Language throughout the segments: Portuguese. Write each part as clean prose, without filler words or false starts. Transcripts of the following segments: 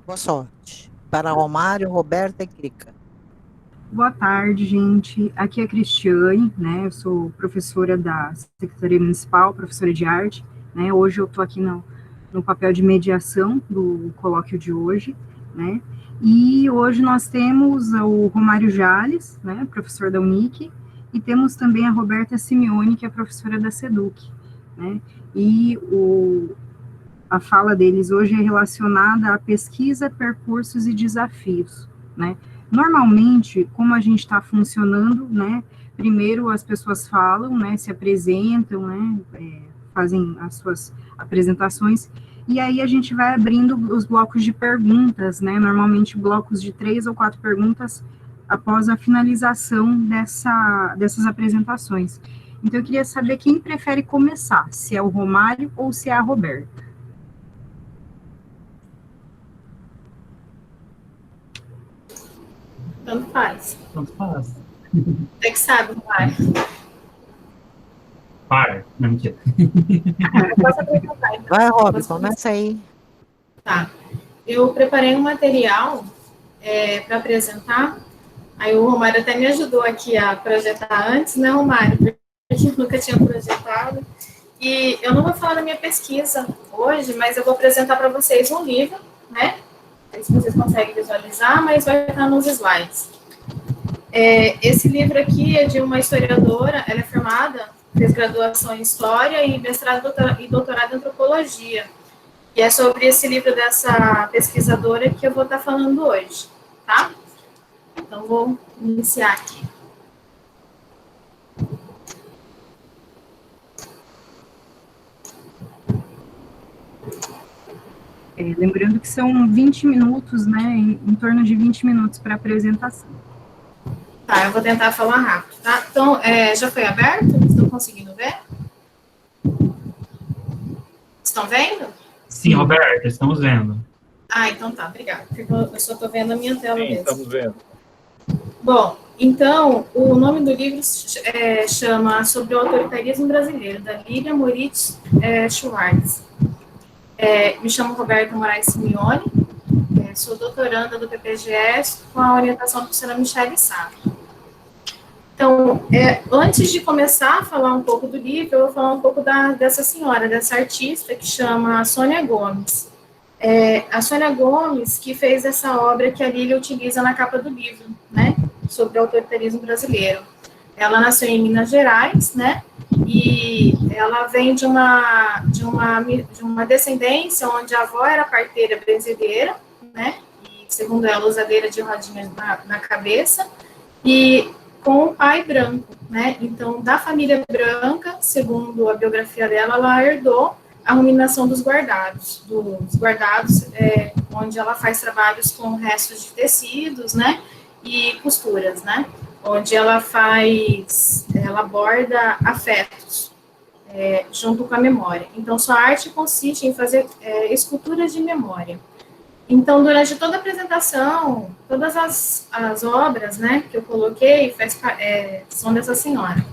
Boa sorte. Para Romário, Roberta e Clica. Boa tarde, gente. Aqui é a Cristiane, né? Eu sou professora da Secretaria Municipal, professora de arte, né? Hoje eu estou aqui no papel de mediação do colóquio de hoje, né? E hoje nós temos o Romário Jales, né? Professor da Unic, e temos também a Roberta Simeone, que é professora da SEDUC, né? E a fala deles hoje é relacionada à pesquisa, percursos e desafios, né? Normalmente, como a gente está funcionando, né? Primeiro as pessoas falam, né? Se apresentam, né? Fazem as suas apresentações e aí a gente vai abrindo os blocos de perguntas, né? Normalmente blocos de 3 ou 4 perguntas após a finalização dessas apresentações. Então eu queria saber quem prefere começar, se é o Romário ou se é a Roberta. Tanto faz. Tanto faz. Você que sabe, vai. Para, não mentira. Posso apresentar, então. Vai, Rob, começa aí. Tá. Eu preparei um material para apresentar. Aí o Romário até me ajudou aqui a projetar antes, né, Romário? Porque eu nunca tinha projetado. E eu não vou falar da minha pesquisa hoje, mas eu vou apresentar para vocês um livro, né? Não sei se vocês conseguem visualizar, mas vai estar nos slides. Esse livro aqui é de uma historiadora, ela é formada, fez graduação em História e mestrado e doutorado em Antropologia. E é sobre esse livro dessa pesquisadora que eu vou estar falando hoje, tá? Então, vou iniciar aqui. Lembrando que são 20 minutos, né, em torno de 20 minutos para apresentação. Tá, eu vou tentar falar rápido, tá? Então, já foi aberto? Estão conseguindo ver? Estão vendo? Sim, Roberto, estamos vendo. Ah, então tá, obrigada. Eu só estou vendo a minha tela mesmo. Estamos vendo. Bom, então, o nome do livro chama Sobre o Autoritarismo Brasileiro, da Lília Moritz Schwartz. Me chamo Roberta Moraes Simeone, sou doutoranda do PPGS com a orientação da professora Michele Sá. Então, antes de começar a falar um pouco do livro, eu vou falar um pouco dessa senhora, dessa artista que chama Sônia Gomes. A Sônia Gomes que fez essa obra que a Lília utiliza na capa do livro, né, sobre o autoritarismo brasileiro. Ela nasceu em Minas Gerais, né, e ela vem de uma descendência onde a avó era parteira benzedeira, né, e, segundo ela, usadeira de rodinhas na cabeça, e com o pai branco, né, então, da família branca, segundo a biografia dela, ela herdou a ruminação dos guardados, onde ela faz trabalhos com restos de tecidos, né, e costuras, né, onde ela borda afetos, junto com a memória. Então, sua arte consiste em fazer esculturas de memória. Então, durante toda a apresentação, todas as obras, né, que eu coloquei são dessa senhora.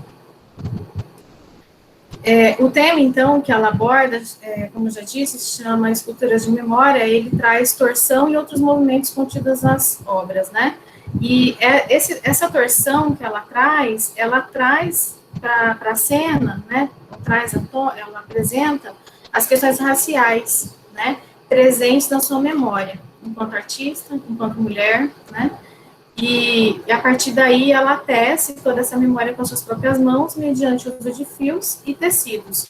O tema, então, que ela aborda, como eu já disse, se chama Esculturas de Memória, ele traz torção e outros movimentos contidos nas obras, né? E essa torção que ela traz para a cena, né? Ela apresenta as questões raciais, né? Presentes na sua memória, enquanto artista, enquanto mulher, né? E a partir daí ela tece toda essa memória com suas próprias mãos, mediante o uso de fios e tecidos,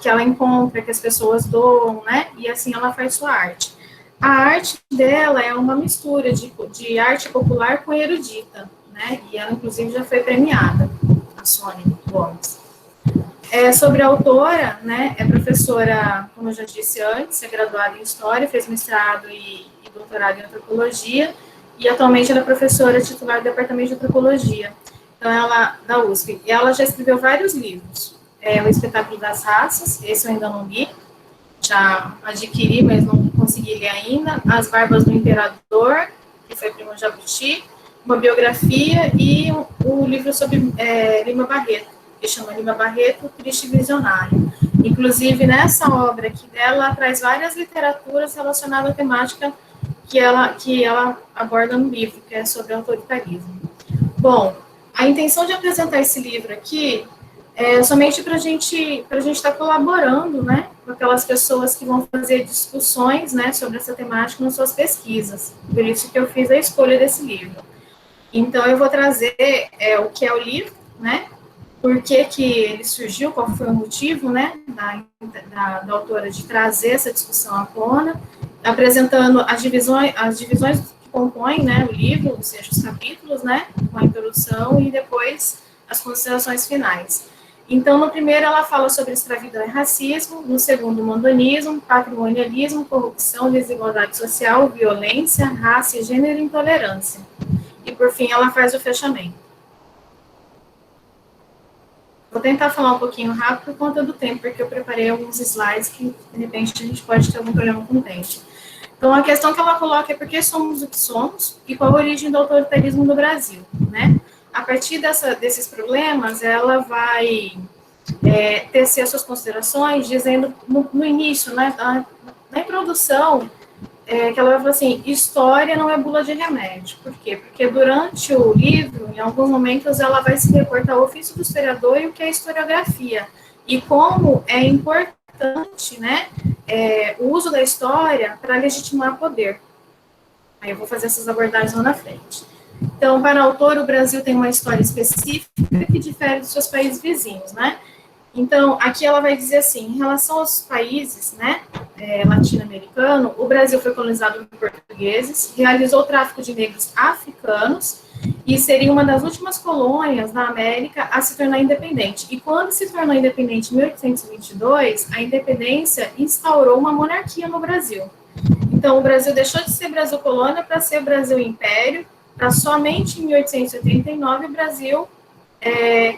que ela encontra, que as pessoas doam, né? E assim ela faz sua arte. A arte dela é uma mistura de arte popular com erudita, né? E ela, inclusive, já foi premiada, a Sônia Gomes. Sobre a autora, né? É professora, como eu já disse antes, é graduada em História, fez mestrado e doutorado em Antropologia, e atualmente ela é professora titular do Departamento de Antropologia, então da USP. E ela já escreveu vários livros. O Espetáculo das Raças, esse eu ainda não li, já adquiri, mas não consegui ler ainda. As Barbas do Imperador, que foi Primo Jabuti, uma biografia, e o livro sobre Lima Barreto, que chama Lima Barreto, Triste Visionário. Inclusive, nessa obra aqui dela, ela traz várias literaturas relacionadas à temática que ela aborda no livro, que é sobre autoritarismo. Bom, a intenção de apresentar esse livro aqui é somente para a gente estar colaborando, né, com aquelas pessoas que vão fazer discussões, né, sobre essa temática nas suas pesquisas. Por isso que eu fiz a escolha desse livro. Então, eu vou trazer o que é o livro, né, por que ele surgiu, qual foi o motivo, né, da autora de trazer essa discussão à tona, apresentando as divisões que compõem, né, o livro, ou seja, os capítulos, né, com a introdução e depois as considerações finais. Então, no primeiro, ela fala sobre escravidão e racismo, no segundo, mondanismo, patrimonialismo, corrupção, desigualdade social, violência, raça, gênero e intolerância. E, por fim, ela faz o fechamento. Vou tentar falar um pouquinho rápido por conta do tempo, porque eu preparei alguns slides que, de repente, a gente pode ter algum problema com o tempo. Então, a questão que ela coloca é por que somos o que somos e qual a origem do autoritarismo no Brasil, né? A partir desses problemas, ela vai tecer as suas considerações, dizendo, no início, né, na introdução, que ela vai falar assim, história não é bula de remédio. Por quê? Porque durante o livro, em alguns momentos, ela vai se reportar ao ofício do historiador e o que é historiografia. E como é importante, né, o uso da história para legitimar poder. Aí eu vou fazer essas abordagens lá na frente. Então, para a autora, o Brasil tem uma história específica que difere dos seus países vizinhos, né? Então, aqui ela vai dizer assim, em relação aos países, né, latino-americanos, o Brasil foi colonizado por portugueses, realizou o tráfico de negros africanos e seria uma das últimas colônias da América a se tornar independente. E quando se tornou independente em 1822, a independência instaurou uma monarquia no Brasil. Então, o Brasil deixou de ser Brasil colônia para ser Brasil império, para somente em 1889 o Brasil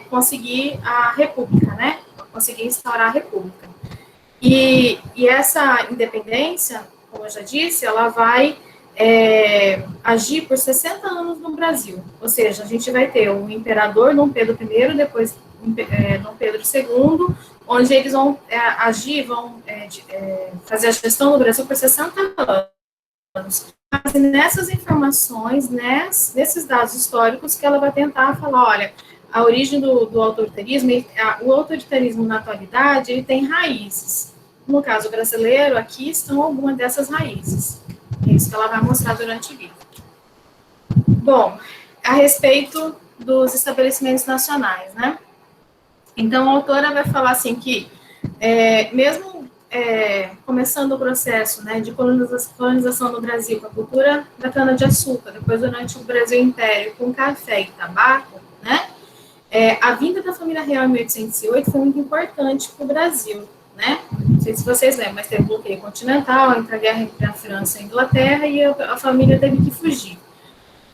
conseguir a república, né? Conseguir instaurar a república. E essa independência, como eu já disse, ela vai agir por 60 anos no Brasil. Ou seja, a gente vai ter o imperador Dom Pedro I, depois Dom Pedro II, onde eles vão agir, vão fazer a gestão do Brasil por 60 anos. Mas nessas informações, nesses dados históricos, que ela vai tentar falar, olha, a origem do autoritarismo, o autoritarismo na atualidade, ele tem raízes. No caso brasileiro, aqui estão algumas dessas raízes. É isso que ela vai mostrar durante o livro. Bom, a respeito dos estabelecimentos nacionais, né? Então, a autora vai falar assim que, mesmo começando o processo, né, de colonização no Brasil com a cultura da cana-de-açúcar, depois durante o Brasil Império com café e tabaco, né, a vinda da família real em 1808 foi muito importante para o Brasil, né? Não sei se vocês lembram, mas teve bloqueio continental entre a guerra entre a França e a Inglaterra e a família teve que fugir.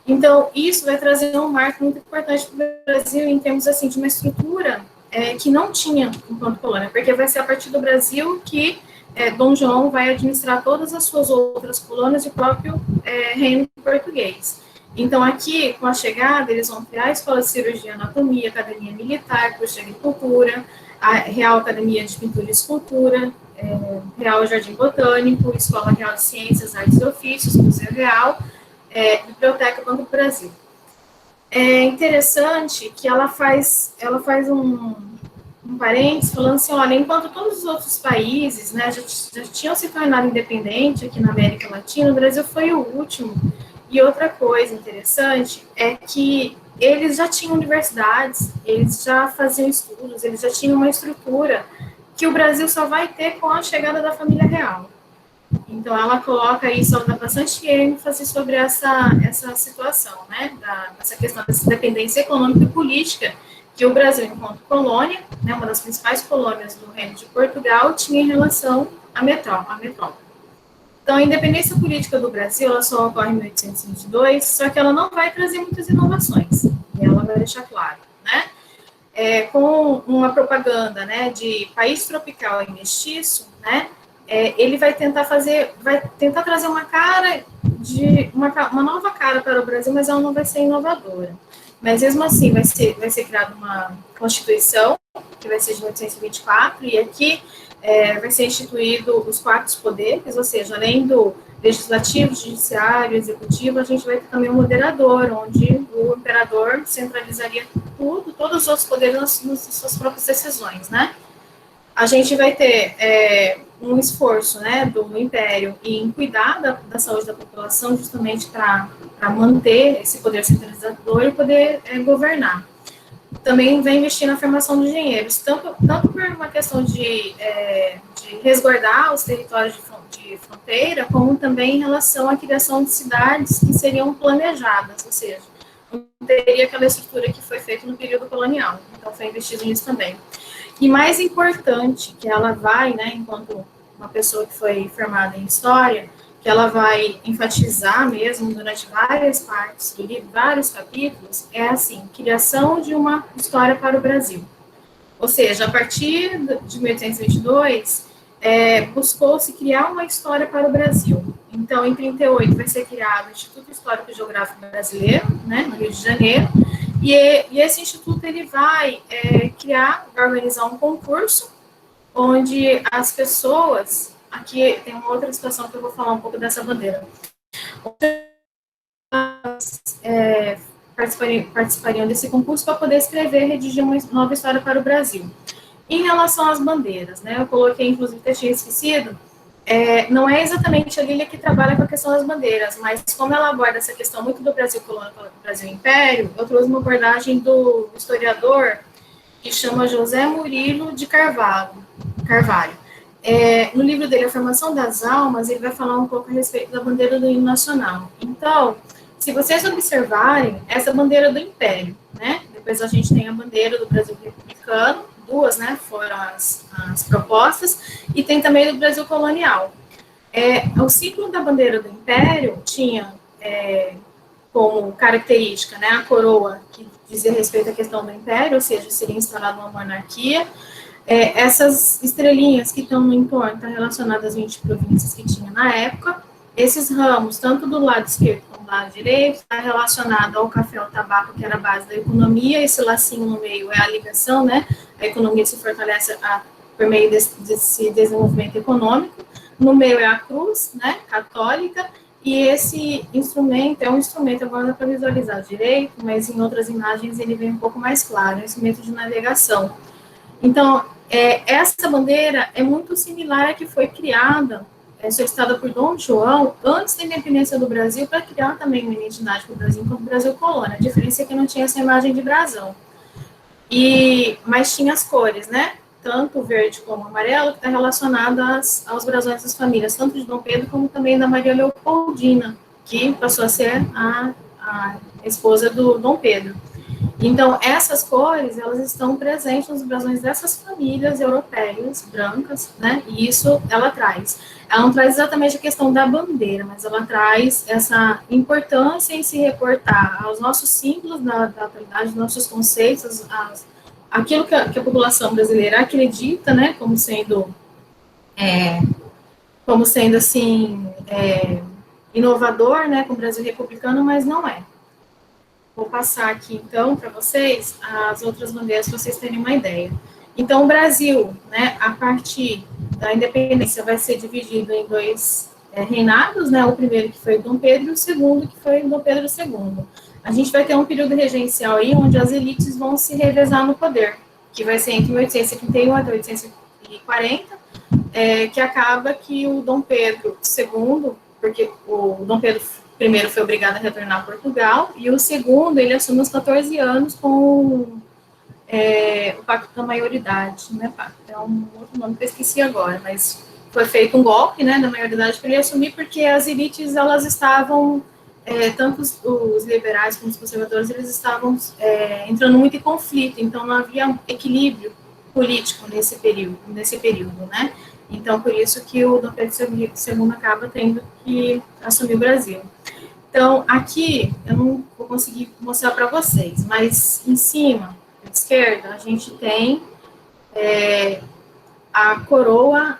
Então, isso vai trazer um marco muito importante para o Brasil em termos assim, de uma estrutura que não tinha enquanto colônia, porque vai ser a partir do Brasil que Dom João vai administrar todas as suas outras colônias e o próprio reino português. Então, aqui, com a chegada, eles vão criar a Escola de Cirurgia e Anatomia, Academia Militar, curso de Agricultura, a Real Academia de Pintura e Escultura, Real Jardim Botânico, Escola Real de Ciências, Artes e Ofícios, Museu Real, Biblioteca Banco do Brasil. É interessante que ela faz um parênteses falando assim, olha, enquanto todos os outros países, né, já tinham se tornado independentes aqui na América Latina, o Brasil foi o último. E outra coisa interessante é que eles já tinham universidades, eles já faziam estudos, eles já tinham uma estrutura que o Brasil só vai ter com a chegada da família real. Então, ela coloca isso, ela dá bastante ênfase sobre essa situação, né, essa questão dessa dependência econômica e política que o Brasil, enquanto colônia, né, uma das principais colônias do Reino de Portugal, tinha em relação à metrópole. Então, a independência política do Brasil, ela só ocorre em 1822, só que ela não vai trazer muitas inovações, e ela vai deixar claro, né? Com uma propaganda, né, de país tropical e mestiço, né, ele vai tentar trazer uma nova cara para o Brasil, mas ela não vai ser inovadora. Mas mesmo assim, vai ser criada uma Constituição, que vai ser de 1824, e aqui vai ser instituído os 4 poderes, ou seja, além do legislativo, judiciário, executivo, a gente vai ter também um moderador, onde o imperador centralizaria tudo, todos os outros poderes nas suas próprias decisões, né? A gente vai ter um esforço, né, do Império em cuidar da saúde da população, justamente para manter esse poder centralizador e poder governar. Também vem investir na formação de engenheiros, tanto por uma questão de resguardar os territórios de fronteira, como também em relação à criação de cidades que seriam planejadas, ou seja, não teria aquela estrutura que foi feita no período colonial. Então, foi investido nisso também. E mais importante, que ela vai, né, enquanto uma pessoa que foi formada em História, que ela vai enfatizar mesmo durante várias partes do livro, vários capítulos, é assim, criação de uma história para o Brasil. Ou seja, a partir de 1822, buscou-se criar uma história para o Brasil. Então, em 38, vai ser criado o Instituto Histórico e Geográfico Brasileiro, né, no Rio de Janeiro, e esse instituto ele vai vai organizar um concurso onde as pessoas, aqui tem uma outra situação que eu vou falar um pouco dessa bandeira, participariam desse concurso para poder escrever e redigir uma nova história para o Brasil. Em relação às bandeiras, né, eu coloquei, inclusive, que eu tinha esquecido, não é exatamente a Lília que trabalha com a questão das bandeiras, mas como ela aborda essa questão muito do Brasil colônia para o Brasil império, eu trouxe uma abordagem do historiador que chama José Murilo de Carvalho. No livro dele, A Formação das Almas, ele vai falar um pouco a respeito da bandeira do hino nacional. Então, se vocês observarem, essa bandeira do Império, né? Depois a gente tem a bandeira do Brasil republicano, 2, né, foram as propostas, e tem também do Brasil colonial. O ciclo da bandeira do Império tinha como característica, né, a coroa, que dizia respeito à questão do Império, ou seja, seria instalada uma monarquia. Essas estrelinhas que estão no entorno estão relacionadas às 20 províncias que tinha na época. Esses ramos, tanto do lado esquerdo como do lado direito, está relacionado ao café e ao tabaco, que era a base da economia. Esse lacinho no meio é a ligação, né? A economia se fortalece por meio desse desenvolvimento econômico. No meio é a cruz, né, católica, e esse instrumento é um instrumento, agora dá para visualizar direito, mas em outras imagens ele vem um pouco mais claro, é um instrumento de navegação. Então, essa bandeira é muito similar à que foi criada, solicitada por Dom João, antes da independência do Brasil, para criar também uma identidade para o Brasil, como Brasil colônia. A diferença é que não tinha essa imagem de brasão. Mas tinha as cores, né? Tanto o verde como o amarelo, que está relacionado aos brasões das famílias, tanto de Dom Pedro como também da Maria Leopoldina, que passou a ser a esposa do Dom Pedro. Então, essas cores, elas estão presentes nos brasões dessas famílias europeias, brancas, né, e isso ela traz. Ela não traz exatamente a questão da bandeira, mas ela traz essa importância em se reportar aos nossos símbolos da atualidade, nossos conceitos, aquilo que a população brasileira acredita, né, como sendo assim, inovador, né, com o Brasil republicano, mas não é. Vou passar aqui, então, para vocês as outras bandeiras, para vocês terem uma ideia. Então, o Brasil, né, a partir da independência, vai ser dividido em 2 reinados, né, o primeiro que foi Dom Pedro e o segundo que foi Dom Pedro II. A gente vai ter um período regencial aí, onde as elites vão se revezar no poder, que vai ser entre 1831 até 1840, que acaba que o Dom Pedro II, porque o Dom Pedro primeiro foi obrigado a retornar a Portugal, e o segundo, ele assume aos 14 anos com o Pacto da Maioridade, né, Pacto, é um outro nome que eu esqueci agora, mas foi feito um golpe, né, da maioridade para ele assumir, porque as elites, elas estavam, tanto os liberais como os conservadores, eles estavam entrando muito em conflito, então não havia equilíbrio político nesse período, né, então por isso que o Dom Pedro II acaba tendo que assumir o Brasil. Então, aqui, eu não vou conseguir mostrar para vocês, mas em cima, à esquerda, a gente tem a coroa,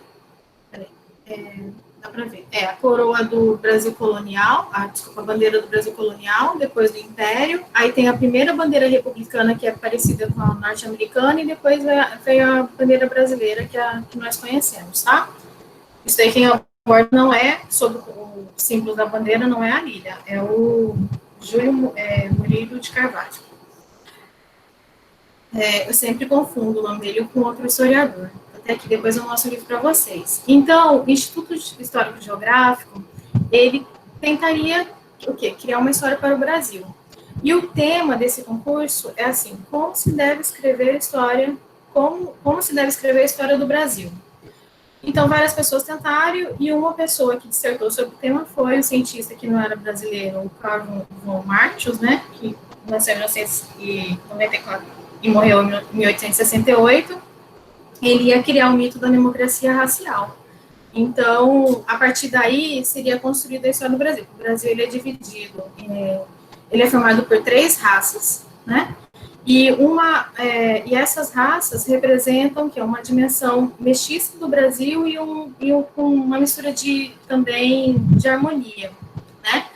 Dá para ver. É a coroa do Brasil colonial, desculpa, a bandeira do Brasil colonial, depois do Império. Aí tem a primeira bandeira republicana, que é parecida com a norte-americana, e depois veio a bandeira brasileira, que é a que nós conhecemos, tá? Isso aí quem aborda não é, sobre o símbolo da bandeira, não é a Lília, é o Júlio Murilo de Carvalho. Eu sempre confundo o nome dele com outro historiador. Até que depois eu mostro o livro para vocês. Então, o Instituto Histórico Geográfico, ele tentaria o quê? Criar uma história para o Brasil. E o tema desse concurso é assim: como se deve escrever a história, como se deve escrever a história do Brasil. Então, várias pessoas tentaram, e uma pessoa que dissertou sobre o tema foi o cientista que não era brasileiro, o Carl von Martius, né, que nasceu em 1994 e morreu em 1868. Ele ia criar o mito da democracia racial. Então, a partir daí, seria construída a história do Brasil. O Brasil, ele é dividido, ele é formado por 3 raças, né? E essas raças representam que é uma dimensão mestiça do Brasil com uma mistura também de harmonia, né?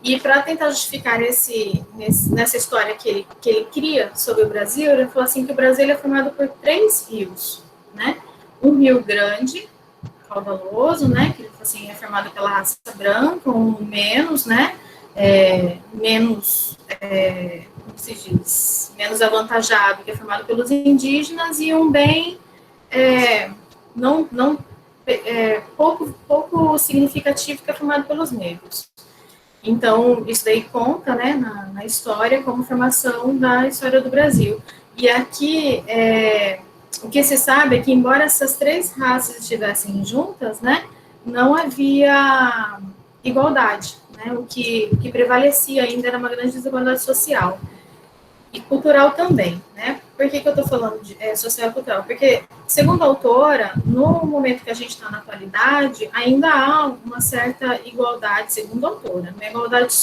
E para tentar justificar nessa história que ele cria sobre o Brasil, ele falou assim que o Brasil é formado por 3 rios, né? Um rio grande, caudaloso, né? Que assim, é formado pela raça branca, um menos, né? Como se diz? Menos avantajado, que é formado pelos indígenas, e um bem pouco significativo, que é formado pelos negros. Então, isso daí conta, né, na história, como formação da história do Brasil. E aqui, o que se sabe é que, embora essas 3 raças estivessem juntas, né, não havia igualdade, né, o que prevalecia ainda era uma grande desigualdade social. E cultural também, né? Por que eu estou falando de social e cultural? Porque, segundo a autora, no momento que a gente está na atualidade, ainda há uma certa igualdade, segundo a autora, uma igualdade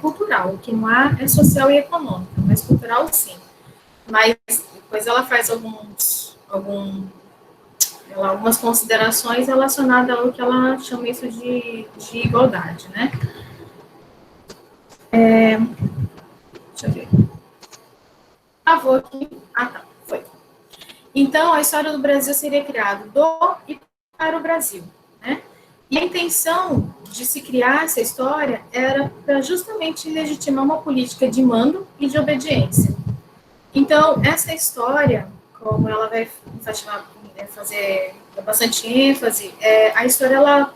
cultural, o que não há é social e econômica, mas cultural sim. Mas depois ela faz algumas considerações relacionadas ao que ela chama isso de igualdade, né? Deixa eu ver. Vou aqui. Tá, foi. Então, a história do Brasil seria criada do e para o Brasil, né? E a intenção de se criar essa história era para justamente legitimar uma política de mando e de obediência. Então, essa história, como ela vai fazer bastante ênfase, a história ela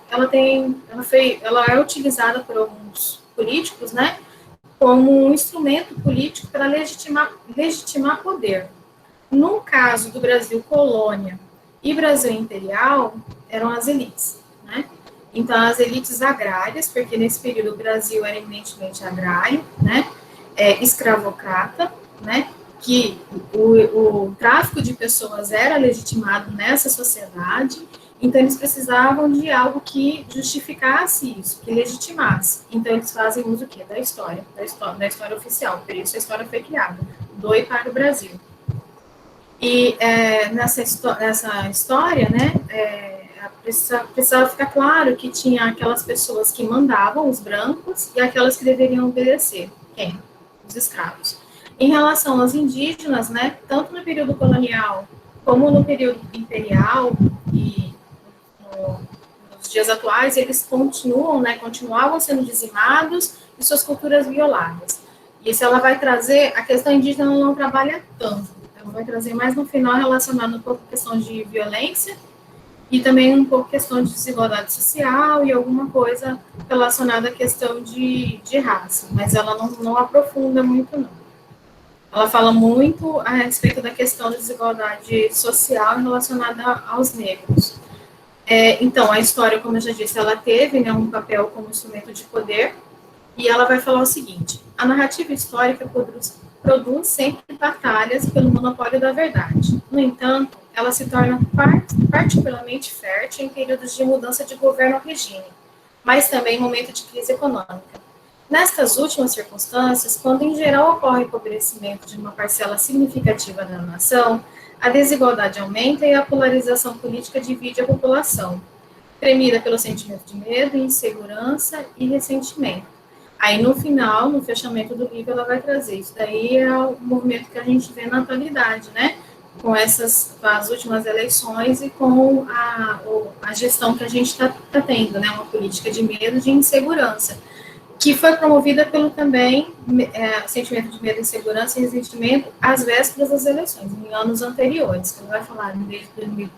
é utilizada por alguns políticos, né, como um instrumento político para legitimar poder. No caso do Brasil colônia e Brasil imperial, eram as elites, né? Então, as elites agrárias, porque nesse período o Brasil era eminentemente agrário, né? Escravocrata, né? Que o tráfico de pessoas era legitimado nessa sociedade. Então, eles precisavam de algo que justificasse isso, que legitimasse. Então, eles fazem uso o quê? Da história oficial. Por isso, a história foi criada, do e para o Brasil. E nessa história, né, precisava ficar claro que tinha aquelas pessoas que mandavam, os brancos, e aquelas que deveriam obedecer. Quem? Os escravos. Em relação aos indígenas, né, tanto no período colonial como no período imperial e nos dias atuais, eles continuavam sendo dizimados e suas culturas violadas. Isso ela vai trazer, a questão indígena não trabalha tanto, ela vai trazer mais no final relacionado um pouco a questão de violência e também um pouco a questão de desigualdade social e alguma coisa relacionada à questão de raça, mas ela não aprofunda muito, não. Ela fala muito a respeito da questão da desigualdade social relacionada aos negros. Então, a história, como eu já disse, ela teve, né, um papel como instrumento de poder, e ela vai falar o seguinte: a narrativa histórica produz sempre batalhas pelo monopólio da verdade. No entanto, ela se torna particularmente fértil em períodos de mudança de governo ou regime, mas também em momento de crise econômica. Nestas últimas circunstâncias, quando em geral ocorre o empobrecimento de uma parcela significativa da nação, a desigualdade aumenta e a polarização política divide a população. premida pelo sentimento de medo, insegurança e ressentimento. Aí, no final, no fechamento do livro, ela vai trazer. Isso daí é o movimento que a gente vê na atualidade, né? Com as últimas eleições e com a gestão que a gente está tendo, né? Uma política de medo, de insegurança, que foi promovida pelo também sentimento de medo, insegurança e ressentimento às vésperas das eleições, em anos anteriores, que ela vai falar desde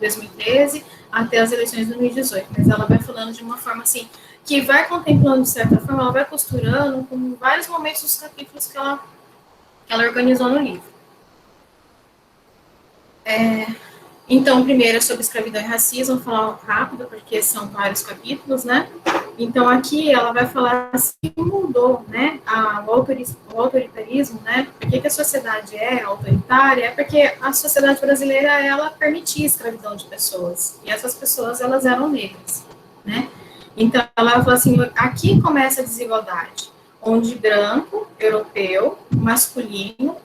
2013 até as eleições de 2018, mas ela vai falando de uma forma assim, que vai contemplando, de certa forma, ela vai costurando com vários momentos dos capítulos que ela organizou no livro. Então, primeiro é sobre escravidão e racismo, vou falar rápido, porque são vários capítulos, né? Então, aqui ela vai falar assim, que mudou, né, o autoritarismo, né? Por que a sociedade é autoritária? É porque a sociedade brasileira, ela permitia a escravidão de pessoas, e essas pessoas, elas eram negras, né? Então, ela fala assim, aqui começa a desigualdade, onde branco, europeu, masculino,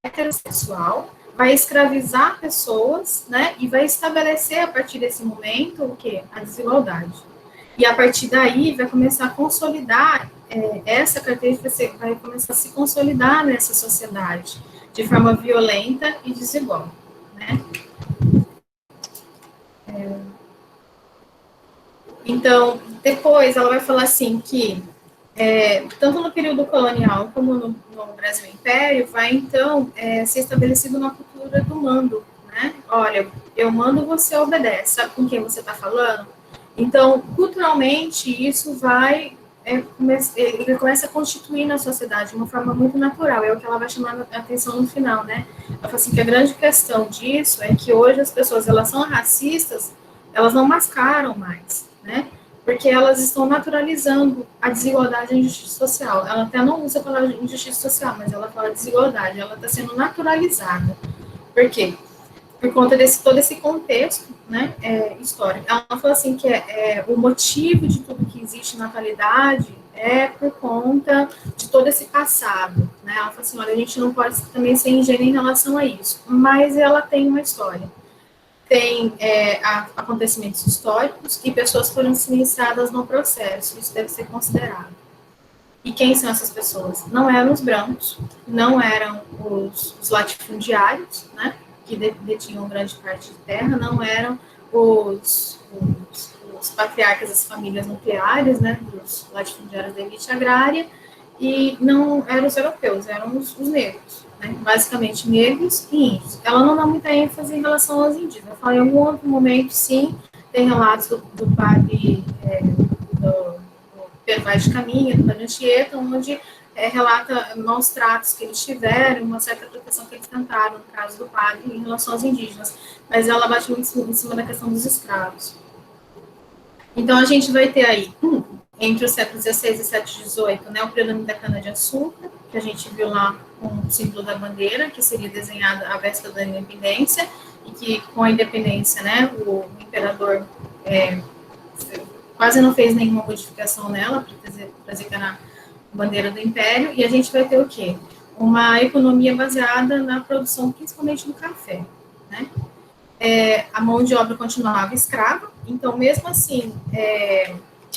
heterossexual, vai escravizar pessoas, né, e vai estabelecer, a partir desse momento, o quê? A desigualdade. E a partir daí, vai começar a consolidar, essa característica vai começar a se consolidar nessa sociedade, de forma violenta e desigual, né. Então, depois ela vai falar assim que, tanto no período colonial como no Brasil Império, vai então ser estabelecido uma cultura do mando, né? Olha, eu mando, você obedece. Sabe com quem você está falando? Então, culturalmente, isso vai ele começa a constituir na sociedade de uma forma muito natural, é o que ela vai chamar a atenção no final, né? Ela fala assim que a grande questão disso é que hoje as pessoas, elas são racistas, elas não mascaram mais, né? Porque elas estão naturalizando a desigualdade e a injustiça social. Ela até não usa a palavra injustiça social, mas ela fala desigualdade, ela está sendo naturalizada. Por quê? Por conta todo esse contexto, né, histórico. Ela falou assim que o motivo de tudo que existe na atualidade é por conta de todo esse passado, né? Ela falou assim, olha, a gente não pode também ser ingênua em relação a isso, mas ela tem uma história. Tem acontecimentos históricos e pessoas foram silenciadas no processo, isso deve ser considerado. E quem são essas pessoas? Não eram os brancos, não eram os latifundiários, né, que detinham grande parte de terra, não eram os patriarcas das famílias nucleares, né, dos latifundiários da elite agrária, e não eram os europeus, eram os negros, né, basicamente negros e índios. Ela não dá muita ênfase em relação aos indígenas. Ela fala em algum outro momento, sim, tem relatos do padre do Pedro Vaz de Caminha, do padre Anchieta, onde relata maus tratos que eles tiveram, uma certa proteção que eles tentaram, no caso do padre, em relação aos indígenas. Mas ela bate muito em cima da questão dos escravos. Então, a gente vai ter aí, entre os séculos XVI e século XVIII, né, o predomínio da cana-de-açúcar, que a gente viu lá com o símbolo da bandeira, que seria desenhada à véspera da independência, e que, com a independência, né, o imperador quase não fez nenhuma modificação nela, para trazer na bandeira do império, e a gente vai ter o quê? Uma economia baseada na produção, principalmente do café, né? A mão de obra continuava escrava, então, mesmo assim,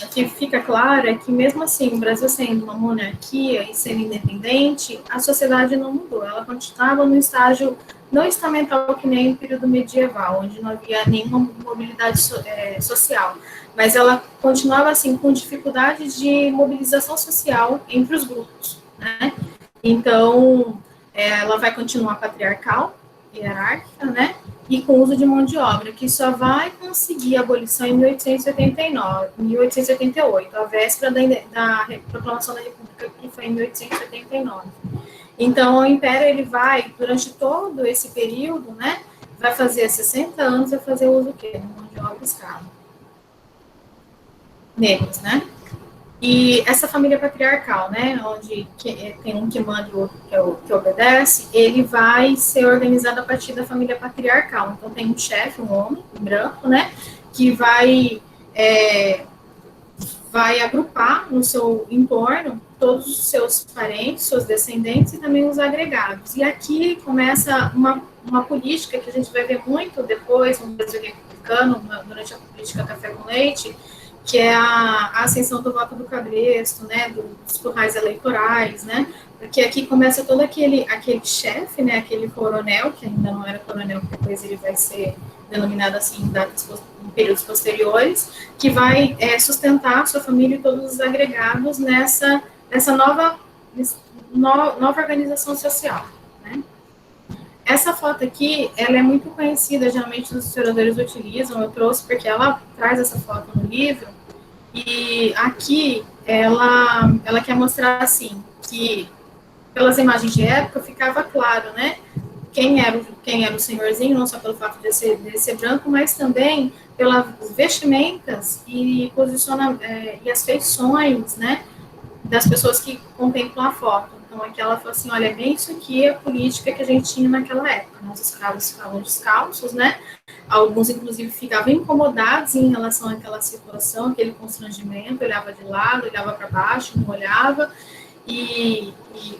o que fica claro é que, mesmo assim, o Brasil sendo uma monarquia e sendo independente, a sociedade não mudou, ela continuava no estágio não estamental que nem o período medieval, onde não havia nenhuma mobilidade social, mas ela continuava, assim, com dificuldades de mobilização social entre os grupos, né? Então, ela vai continuar patriarcal, hierárquica, né? E com uso de mão de obra, que só vai conseguir a abolição em 1888, a véspera da proclamação da República, que foi em 1889. Então, o Império, ele vai, durante todo esse período, né, vai fazer 60 anos, vai fazer uso do quê? De mão de obra escrava. Negros, né? E essa família patriarcal, né, onde tem um que manda e o outro que obedece, ele vai ser organizado a partir da família patriarcal. Então, tem um chefe, um homem, um branco, né, que vai agrupar no seu entorno todos os seus parentes, seus descendentes e também os agregados. E aqui começa uma política que a gente vai ver muito depois, no Brasil americano, durante a política café com leite, que é a ascensão do voto do cabresto, né, dos currais eleitorais, né, porque aqui começa todo aquele chefe, né, aquele coronel, que ainda não era coronel, depois ele vai ser denominado assim em períodos posteriores, que vai sustentar a sua família e todos os agregados nessa nova organização social, né. Essa foto aqui, ela é muito conhecida, geralmente os historiadores utilizam, eu trouxe porque ela traz essa foto no livro, e aqui ela quer mostrar, assim, que pelas imagens de época ficava claro, né, quem era o senhorzinho, não só pelo fato de ser branco, mas também pelas vestimentas e e as feições, né, das pessoas que contemplam a foto. Então, aqui ela falou assim, olha, bem isso aqui é a política que a gente tinha naquela época. Os escravos ficavam descalços, né? Alguns, inclusive, ficavam incomodados em relação àquela situação, aquele constrangimento, olhava de lado, olhava para baixo, não olhava,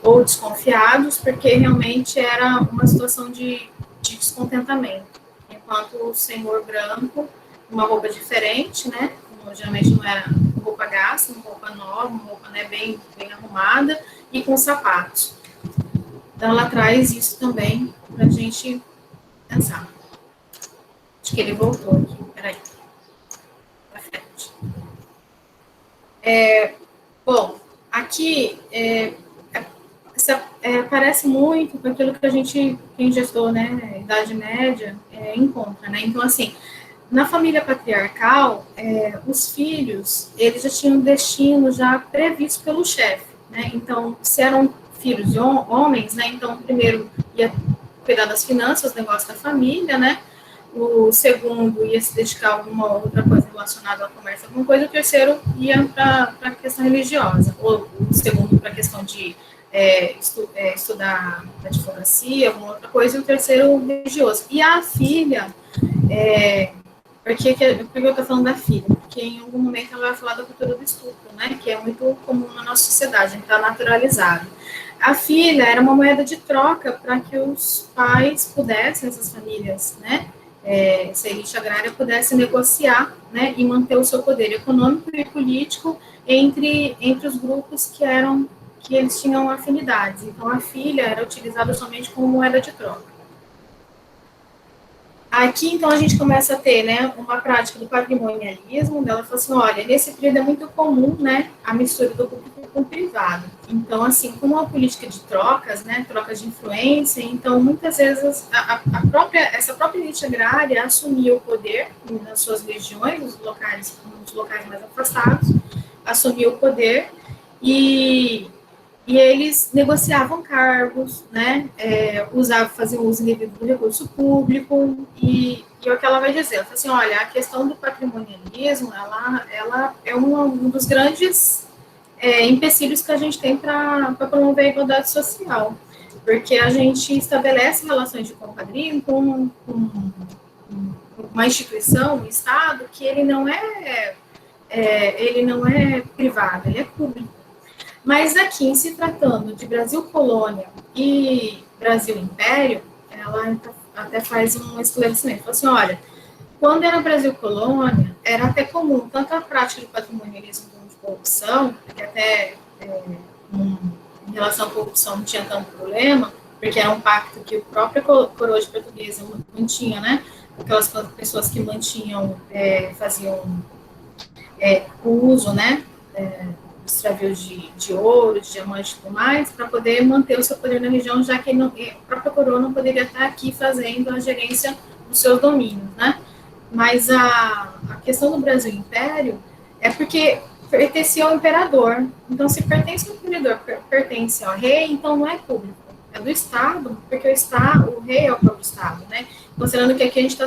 ou desconfiados, porque realmente era uma situação de descontentamento. Enquanto o senhor branco, uma roupa diferente, né? Geralmente não era roupa gasta, uma roupa nova, uma roupa, né, bem arrumada e com sapatos. Então, ela traz isso também para a gente pensar. Acho que ele voltou aqui, peraí. Para frente. Bom, aqui parece muito com aquilo que quem gestou, né, Idade Média, encontra, né? Então, assim, na família patriarcal, os filhos, eles já tinham um destino já previsto pelo chefe, né? Então, se eram filhos de homens, né? Então, o primeiro ia cuidar das finanças, do negócio da família, né? O segundo ia se dedicar a alguma outra coisa relacionada ao comércio, alguma coisa. O terceiro ia para a questão religiosa. Ou o segundo para a questão de estudar a advocacia, alguma outra coisa. E o terceiro, religioso. E a filha... Por que eu estou falando da filha? Porque em algum momento ela vai falar da cultura do estupro, né? Que é muito comum na nossa sociedade, está naturalizado. A filha era uma moeda de troca para que os pais pudessem, essas famílias, né? Essa elite agrária pudesse negociar, né? E manter o seu poder econômico e político entre os grupos que eles tinham afinidades. Então, a filha era utilizada somente como moeda de troca. Aqui, então, a gente começa a ter, né, uma prática do patrimonialismo. Ela falou assim, olha, nesse período é muito comum, né, a mistura do público com o privado. Então, assim, como uma política de trocas, né, trocas de influência, então, muitas vezes, essa própria elite agrária assumia o poder nas suas regiões, nos locais mais afastados, assumia o poder e eles negociavam cargos, né, faziam uso indevido do recurso público, e é o que ela vai dizer, ela fala assim, olha, a questão do patrimonialismo, ela é um dos grandes empecilhos que a gente tem para promover a igualdade social, porque a gente estabelece relações de compadrio com uma instituição, um Estado, que ele não é privado, ele é público. Mas aqui, em se tratando de Brasil Colônia e Brasil Império, ela até faz um esclarecimento. Fala assim, olha, quando era Brasil Colônia, era até comum, tanto a prática de patrimonialismo como de corrupção, que até em relação à corrupção não tinha tanto problema, porque era um pacto que o próprio coroa de portuguesa mantinha, né? Aquelas pessoas que faziam o uso, né? Extravios de ouro, de diamante e tudo mais, para poder manter o seu poder na região, já que a própria coroa não poderia estar aqui fazendo a gerência dos seus domínios, né? Mas a questão do Brasil Império é porque pertencia ao imperador. Então, se pertence ao imperador, pertence ao rei, então não é público, é do Estado, porque o rei é o próprio Estado, né? Considerando que aqui a gente está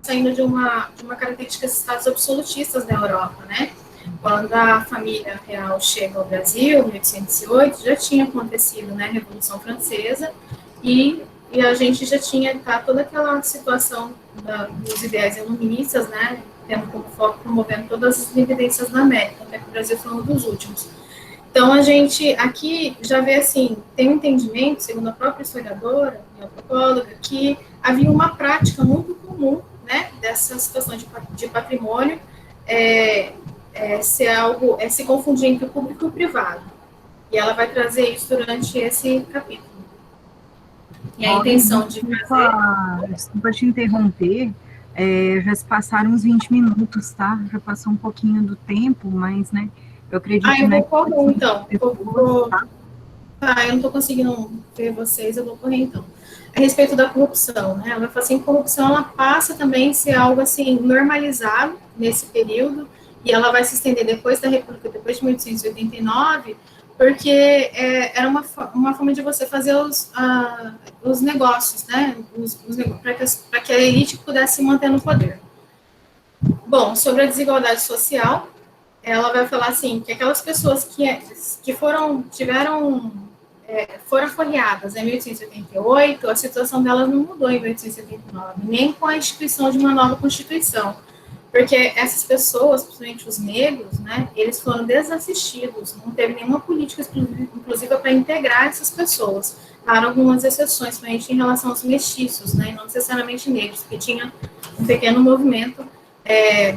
saindo de uma característica dos Estados absolutistas da Europa, né? Quando a família real chega ao Brasil, em 1808, já tinha acontecido, né, a Revolução Francesa, e a gente já tinha toda aquela situação dos ideais iluministas, né, tendo como foco promovendo todas as evidências da América, até que o Brasil foi um dos últimos. Então, a gente aqui já vê, assim, tem um entendimento, segundo a própria historiadora e antropóloga, que havia uma prática muito comum, né, dessa situação de patrimônio se confundir entre o público e o privado. E ela vai trazer isso durante esse capítulo. E a intenção de fazer... Desculpa te interromper, já se passaram uns 20 minutos, tá? Já passou um pouquinho do tempo, mas, né, eu acredito... eu vou correr, então. Tá? Eu não estou conseguindo ver vocês, eu vou correr, então. A respeito da corrupção, né? Ela vai falar assim, corrupção, ela passa também a ser algo, assim, normalizado nesse período, e ela vai se estender depois da República, depois de 1889, porque era uma forma de você fazer os negócios, né, para que a elite pudesse se manter no poder. Bom, sobre a desigualdade social, ela vai falar assim, que aquelas pessoas que foram forreadas em 1888, a situação delas não mudou em 1889, nem com a instituição de uma nova Constituição. Porque essas pessoas, principalmente os negros, né, eles foram desassistidos, não teve nenhuma política inclusiva para integrar essas pessoas, para algumas exceções, principalmente em relação aos mestiços, né, e não necessariamente negros, que tinha um pequeno movimento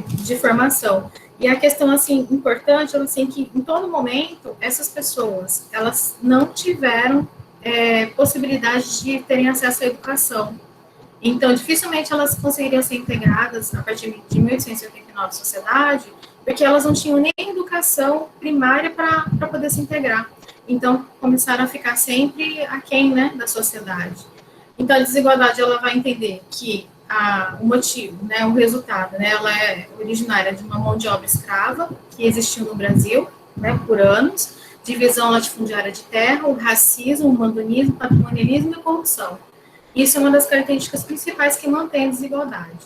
de formação. E a questão, assim, importante, assim, que em todo momento, essas pessoas, elas não tiveram possibilidade de terem acesso à educação. Então, dificilmente elas conseguiriam ser integradas a partir de 1889 na sociedade, porque elas não tinham nem educação primária para poder se integrar. Então, começaram a ficar sempre aquém, né, da sociedade. Então, a desigualdade, ela vai entender que o motivo, né, o resultado, né, ela é originária de uma mão de obra escrava que existiu no Brasil, né, por anos, divisão latifundiária de terra, o racismo, o mandonismo, o patrimonialismo e a corrupção. Isso é uma das características principais que mantém a desigualdade.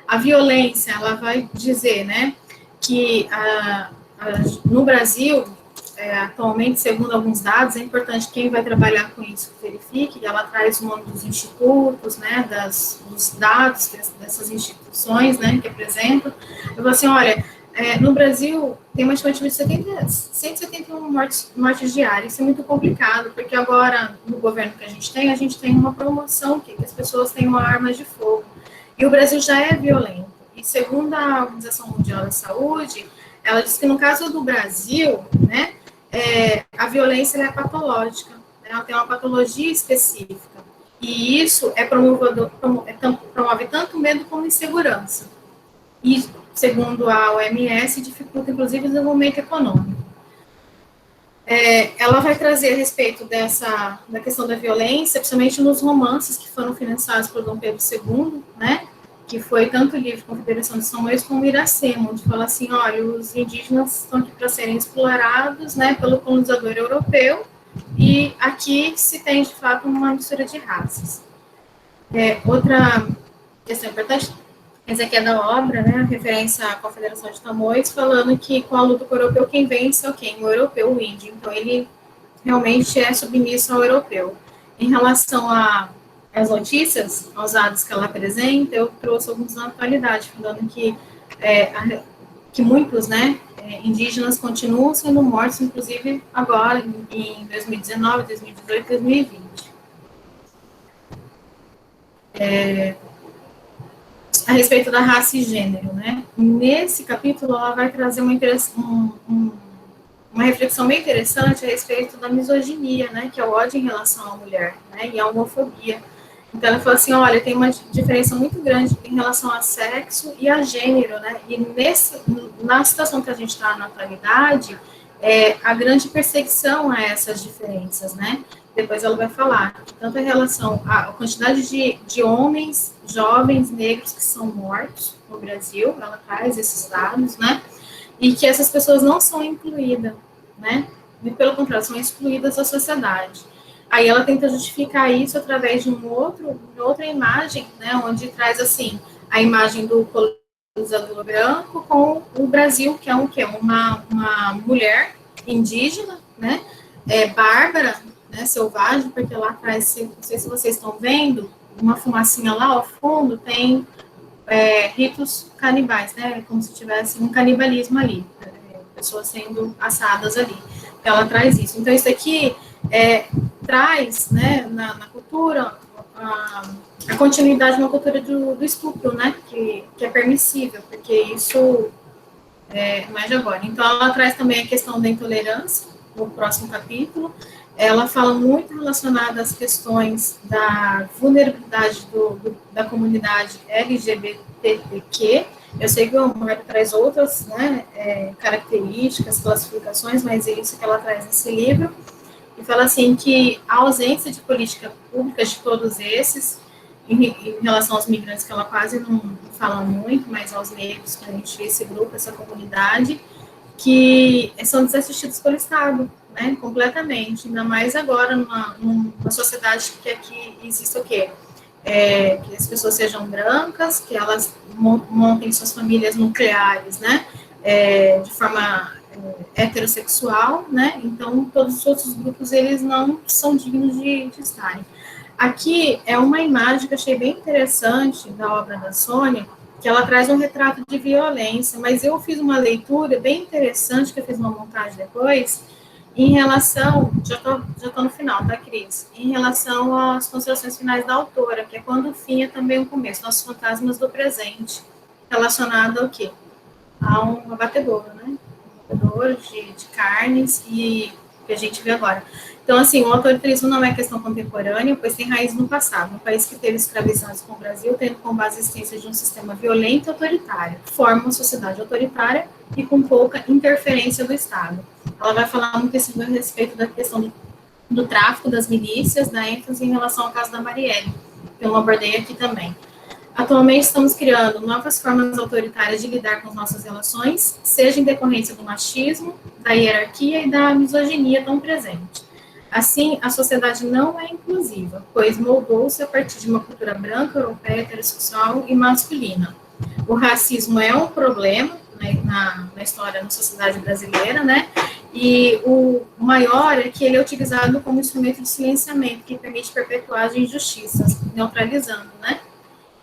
A violência, ela vai dizer, né, que no Brasil, atualmente, segundo alguns dados, é importante quem vai trabalhar com isso verifique, ela traz o nome dos institutos, né, dos dados dessas instituições, né, que apresentam. Eu vou assim, olha, no Brasil, tem uma estimativa de 171 mortes diárias. Isso é muito complicado, porque agora, no governo que a gente tem uma promoção que as pessoas tenham armas de fogo. E o Brasil já é violento. E segundo a Organização Mundial da Saúde, ela diz que no caso do Brasil, né, a violência é patológica, né, ela tem uma patologia específica. E isso promove tanto medo como insegurança. E, segundo a OMS, dificulta, inclusive, o desenvolvimento econômico. Ela vai trazer a respeito da questão da violência, principalmente nos romances que foram financiados por Dom Pedro II, né, que foi tanto o livro Confederação de São Luís como Iracema, onde fala assim, olha, os indígenas estão aqui para serem explorados, né, pelo colonizador europeu, e aqui se tem, de fato, uma mistura de raças. Outra questão importante, essa aqui é da obra, né, a referência à Confederação de Tamoios, falando que com a luta com o europeu, quem vence é quem? O europeu, o índio. Então, ele realmente é submisso ao europeu. Em relação às notícias, aos dados que ela apresenta, eu trouxe alguns na atualidade, falando que muitos, né, indígenas continuam sendo mortos, inclusive agora, em 2019, 2018, 2020. A respeito da raça e gênero, né? Nesse capítulo, ela vai trazer uma reflexão bem interessante a respeito da misoginia, né? Que é o ódio em relação à mulher, né? E a homofobia. Então, ela fala assim, olha, tem uma diferença muito grande em relação a sexo e a gênero, né? E na situação que a gente está na atualidade, a grande perseguição a essas diferenças, né? Depois ela vai falar, tanto em relação à quantidade de homens, jovens, negros que são mortos no Brasil, ela traz esses dados, né, e que essas pessoas não são incluídas, né, e pelo contrário, são excluídas da sociedade. Aí ela tenta justificar isso através de outra imagem, né, onde traz, assim, a imagem do colonizador branco com o Brasil, que é uma mulher indígena, né, bárbara, né, selvagem, porque lá atrás, não sei se vocês estão vendo, uma fumacinha lá ao fundo tem ritos canibais, né, como se tivesse um canibalismo ali, pessoas sendo assadas ali. Então, ela traz isso. Então, isso aqui traz, né, na cultura a continuidade de uma cultura do estupro, né, que é permissível, porque isso não é de agora. Então, ela traz também a questão da intolerância, no próximo capítulo. Ela fala muito relacionada às questões da vulnerabilidade da comunidade LGBTQ. Eu sei que o Mário traz outras, né, características, classificações, mas é isso que ela traz nesse livro. E fala assim que a ausência de política pública de todos esses, em relação aos migrantes, que ela quase não fala muito, mas aos negros, que a gente vê esse grupo, essa comunidade, que são desassistidos pelo Estado, né, completamente, ainda mais agora numa sociedade que aqui existe o quê? Que as pessoas sejam brancas, que elas montem suas famílias nucleares, né, de forma heterossexual, né, então todos os outros grupos, eles não são dignos de estarem. Aqui é uma imagem que eu achei bem interessante da obra da Sônia, que ela traz um retrato de violência, mas eu fiz uma leitura bem interessante, que eu fiz uma montagem depois, em relação, já tô no final, tá, Cris? Em relação às considerações finais da autora, que é quando o fim é também o começo, nossos fantasmas do presente, relacionado ao quê? A um abatedouro, né? Um abatedouro de carnes, e que a gente vê agora. Então, assim, o autoritarismo não é questão contemporânea, pois tem raiz no passado. Um país que teve escravizados como o Brasil, tendo como base a existência de um sistema violento e autoritário, forma uma sociedade autoritária e com pouca interferência do Estado. Ela vai falar muito a respeito da questão do tráfico das milícias, da ênfase em relação ao caso da Marielle, que eu não abordei aqui também. Atualmente estamos criando novas formas autoritárias de lidar com as nossas relações, seja em decorrência do machismo, da hierarquia e da misoginia tão presente. Assim, a sociedade não é inclusiva, pois moldou-se a partir de uma cultura branca, europeia, heterossexual e masculina. O racismo é um problema, né, na história, na sociedade brasileira, né? E o maior é que ele é utilizado como instrumento de silenciamento, que permite perpetuar as injustiças, neutralizando, né?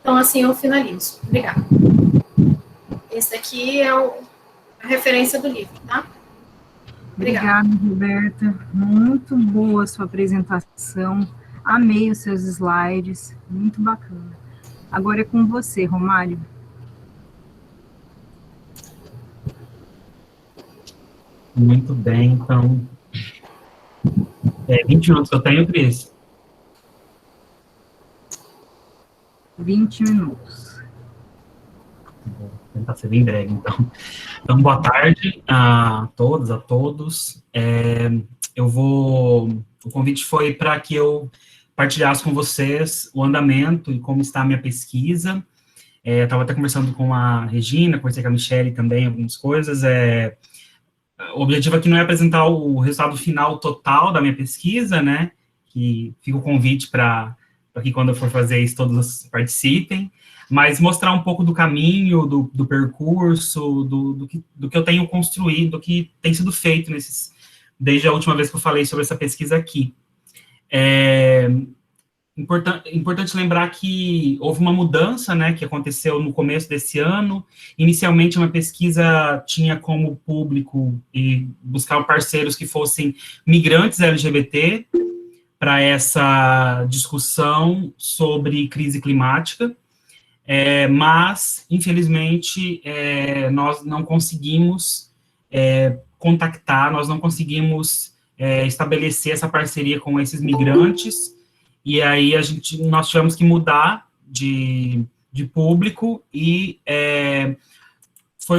Então, assim, eu finalizo. Obrigada. Esse aqui é a referência do livro, tá? Obrigada, Roberta. Muito boa a sua apresentação. Amei os seus slides. Muito bacana. Agora é com você, Romário. Muito bem, então. 20 minutos que eu tenho, Cris? 20 minutos. Vou tentar ser bem breve, então. Então, boa tarde a todas, a todos. O convite foi para que eu partilhasse com vocês o andamento e como está a minha pesquisa. Estava até conversando com a Regina, conversei com a Michelle também, algumas coisas. O objetivo aqui não é apresentar o resultado final total da minha pesquisa, né? Que fica o convite para que quando eu for fazer isso, todos participem, mas mostrar um pouco do caminho, do percurso, do que eu tenho construído, do que tem sido feito desde a última vez que eu falei sobre essa pesquisa aqui. Importante lembrar que houve uma mudança, né, que aconteceu no começo desse ano. Inicialmente, uma pesquisa tinha como público e buscar parceiros que fossem migrantes LGBT para essa discussão sobre crise climática, mas, infelizmente, nós não conseguimos contactar, nós não conseguimos estabelecer essa parceria com esses migrantes. E aí nós tivemos que mudar de público e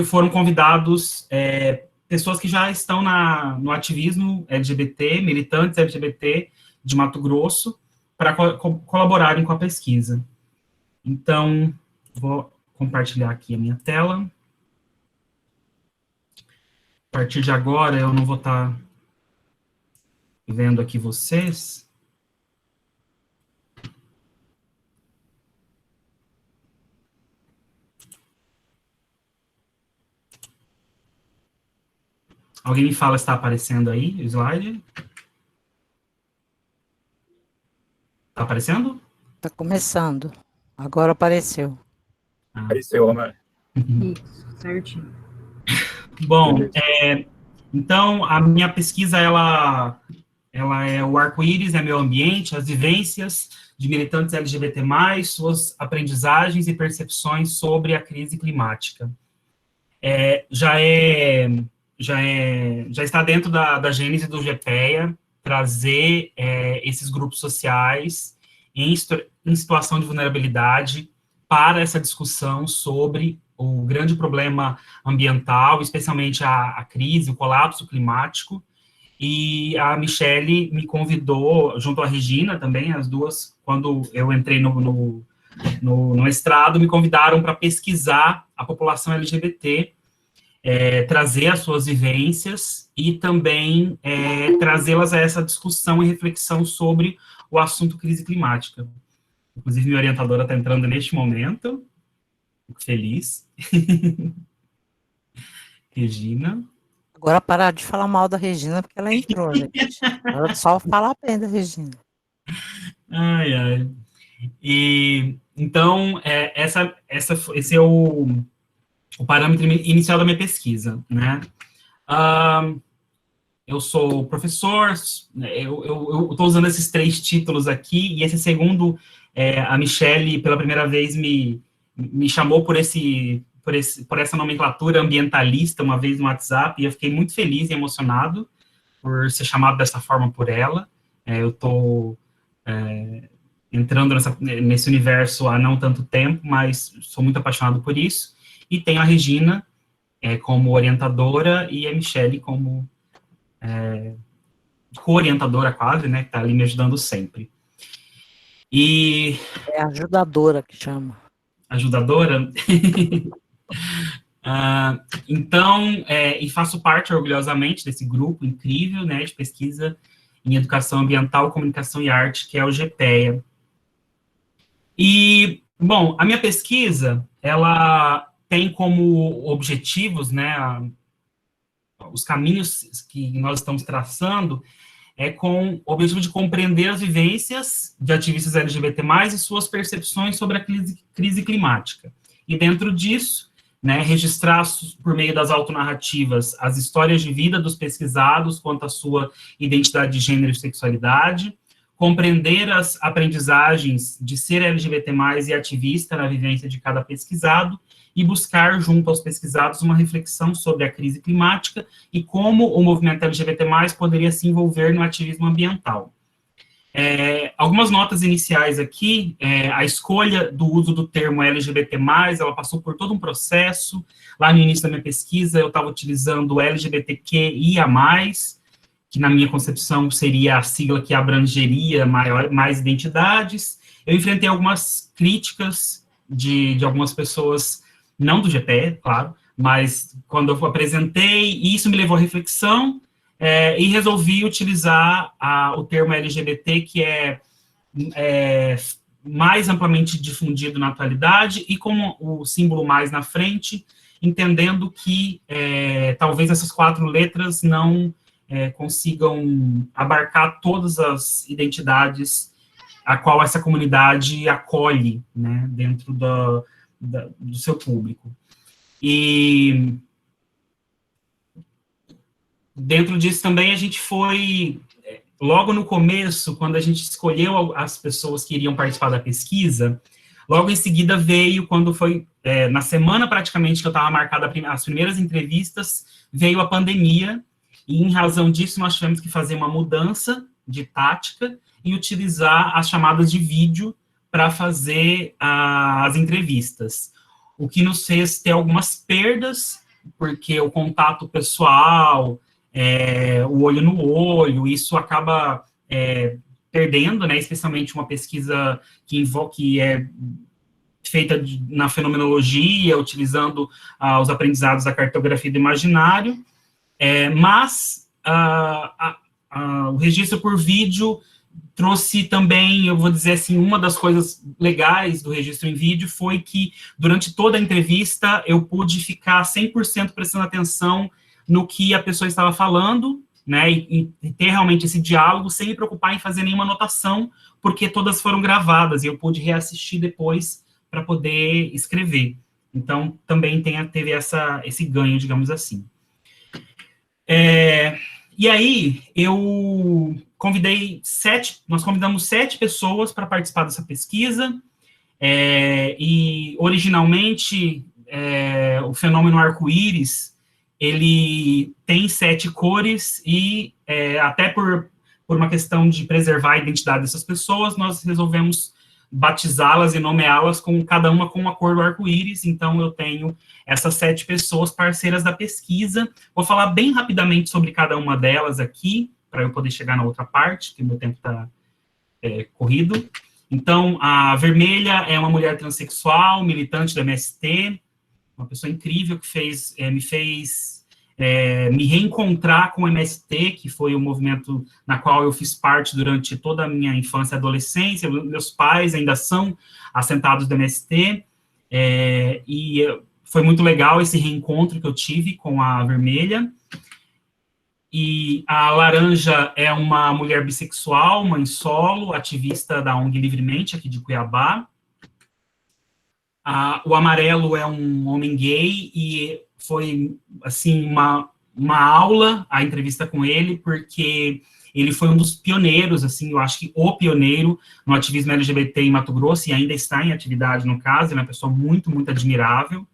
foram convidados pessoas que já estão no ativismo LGBT, militantes LGBT de Mato Grosso, para colaborarem com a pesquisa. Então, vou compartilhar aqui a minha tela. A partir de agora, eu não vou estar vendo aqui vocês. Alguém me fala se está aparecendo aí o slide? Está aparecendo? Está começando. Agora apareceu. Apareceu, Romário. Isso, certinho. Bom, então, a minha pesquisa, ela ela é o arco-íris, é meio ambiente, as vivências de militantes LGBT+, suas aprendizagens e percepções sobre a crise climática. Já está dentro da gênese do GPEA trazer esses grupos sociais em situação de vulnerabilidade para essa discussão sobre o grande problema ambiental, especialmente a crise, o colapso climático. E a Michelle me convidou, junto à Regina também, as duas, quando eu entrei no mestrado, me convidaram para pesquisar a população LGBT, trazer as suas vivências e também trazê-las a essa discussão e reflexão sobre o assunto crise climática. Inclusive, minha orientadora está entrando neste momento. Fico feliz. Regina. Agora parar de falar mal da Regina, porque ela entrou, gente. Agora só falar bem da Regina. Ai, ai. E, então, esse é o parâmetro inicial da minha pesquisa, né? Eu sou professor, eu estou usando esses 3 títulos aqui, e esse segundo, a Michelle, pela primeira vez, me chamou por essa nomenclatura ambientalista, uma vez no WhatsApp, e eu fiquei muito feliz e emocionado por ser chamado dessa forma por ela. Eu estou entrando nesse universo há não tanto tempo, mas sou muito apaixonado por isso. E tenho a Regina como orientadora e a Michelle como co-orientadora quase, né, que está ali me ajudando sempre. E... É a ajudadora que chama. Ajudadora? Então, e faço parte, orgulhosamente, desse grupo incrível, né, de pesquisa em educação ambiental, comunicação e arte, que é o GPEA. E, bom, a minha pesquisa, ela tem como objetivos, né, os caminhos que nós estamos traçando, com o objetivo de compreender as vivências de ativistas LGBT+, e suas percepções sobre a crise climática. E dentro disso, né, registrar por meio das autonarrativas as histórias de vida dos pesquisados quanto à sua identidade de gênero e sexualidade, compreender as aprendizagens de ser LGBT+, e ativista na vivência de cada pesquisado, e buscar, junto aos pesquisados, uma reflexão sobre a crise climática e como o movimento LGBT+, poderia se envolver no ativismo ambiental. Algumas notas iniciais aqui, a escolha do uso do termo LGBT+, ela passou por todo um processo. Lá no início da minha pesquisa, eu estava utilizando LGBTQIA+, que na minha concepção seria a sigla que abrangeria mais identidades. Eu enfrentei algumas críticas de algumas pessoas, não do GPE, claro, mas quando eu apresentei, isso me levou à reflexão, e resolvi utilizar o termo LGBT, que é mais amplamente difundido na atualidade, e como o símbolo mais na frente, entendendo que talvez essas 4 letras não consigam abarcar todas as identidades a qual essa comunidade acolhe, né, dentro do seu público. E dentro disso também a gente foi, logo no começo, quando a gente escolheu as pessoas que iriam participar da pesquisa, logo em seguida veio, quando foi, na semana praticamente que eu estava marcada as primeiras entrevistas, veio a pandemia, e em razão disso nós tivemos que fazer uma mudança de tática e utilizar as chamadas de vídeo para fazer as entrevistas, o que nos fez ter algumas perdas, porque o contato pessoal, o olho no olho, isso acaba perdendo, né, especialmente uma pesquisa que é feita na fenomenologia, utilizando os aprendizados da cartografia do imaginário, mas o registro por vídeo trouxe também, eu vou dizer assim, uma das coisas legais do registro em vídeo foi que, durante toda a entrevista, eu pude ficar 100% prestando atenção no que a pessoa estava falando, né, e ter realmente esse diálogo, sem me preocupar em fazer nenhuma anotação, porque todas foram gravadas, e eu pude reassistir depois para poder escrever. Então, também teve esse ganho, digamos assim. E aí, nós convidamos 7 pessoas para participar dessa pesquisa, e originalmente o fenômeno arco-íris, ele tem 7 cores, e até por uma questão de preservar a identidade dessas pessoas, nós resolvemos batizá-las e nomeá-las cada uma com a cor do arco-íris. Então, eu tenho essas 7 pessoas parceiras da pesquisa. Vou falar bem rapidamente sobre cada uma delas aqui, para eu poder chegar na outra parte, porque meu tempo está corrido. Então, a Vermelha é uma mulher transexual, militante do MST, uma pessoa incrível que me fez me reencontrar com o MST, que foi o movimento na qual eu fiz parte durante toda a minha infância e adolescência. Meus pais ainda são assentados do MST, e foi muito legal esse reencontro que eu tive com a Vermelha. E a Laranja é uma mulher bissexual, mãe solo, ativista da ONG Livremente, aqui de Cuiabá. O Amarelo é um homem gay, e foi, assim, uma aula, a entrevista com ele, porque ele foi um dos pioneiros, assim, eu acho que o pioneiro no ativismo LGBT em Mato Grosso, e ainda está em atividade, no caso. Ele é uma pessoa muito, muito admirável.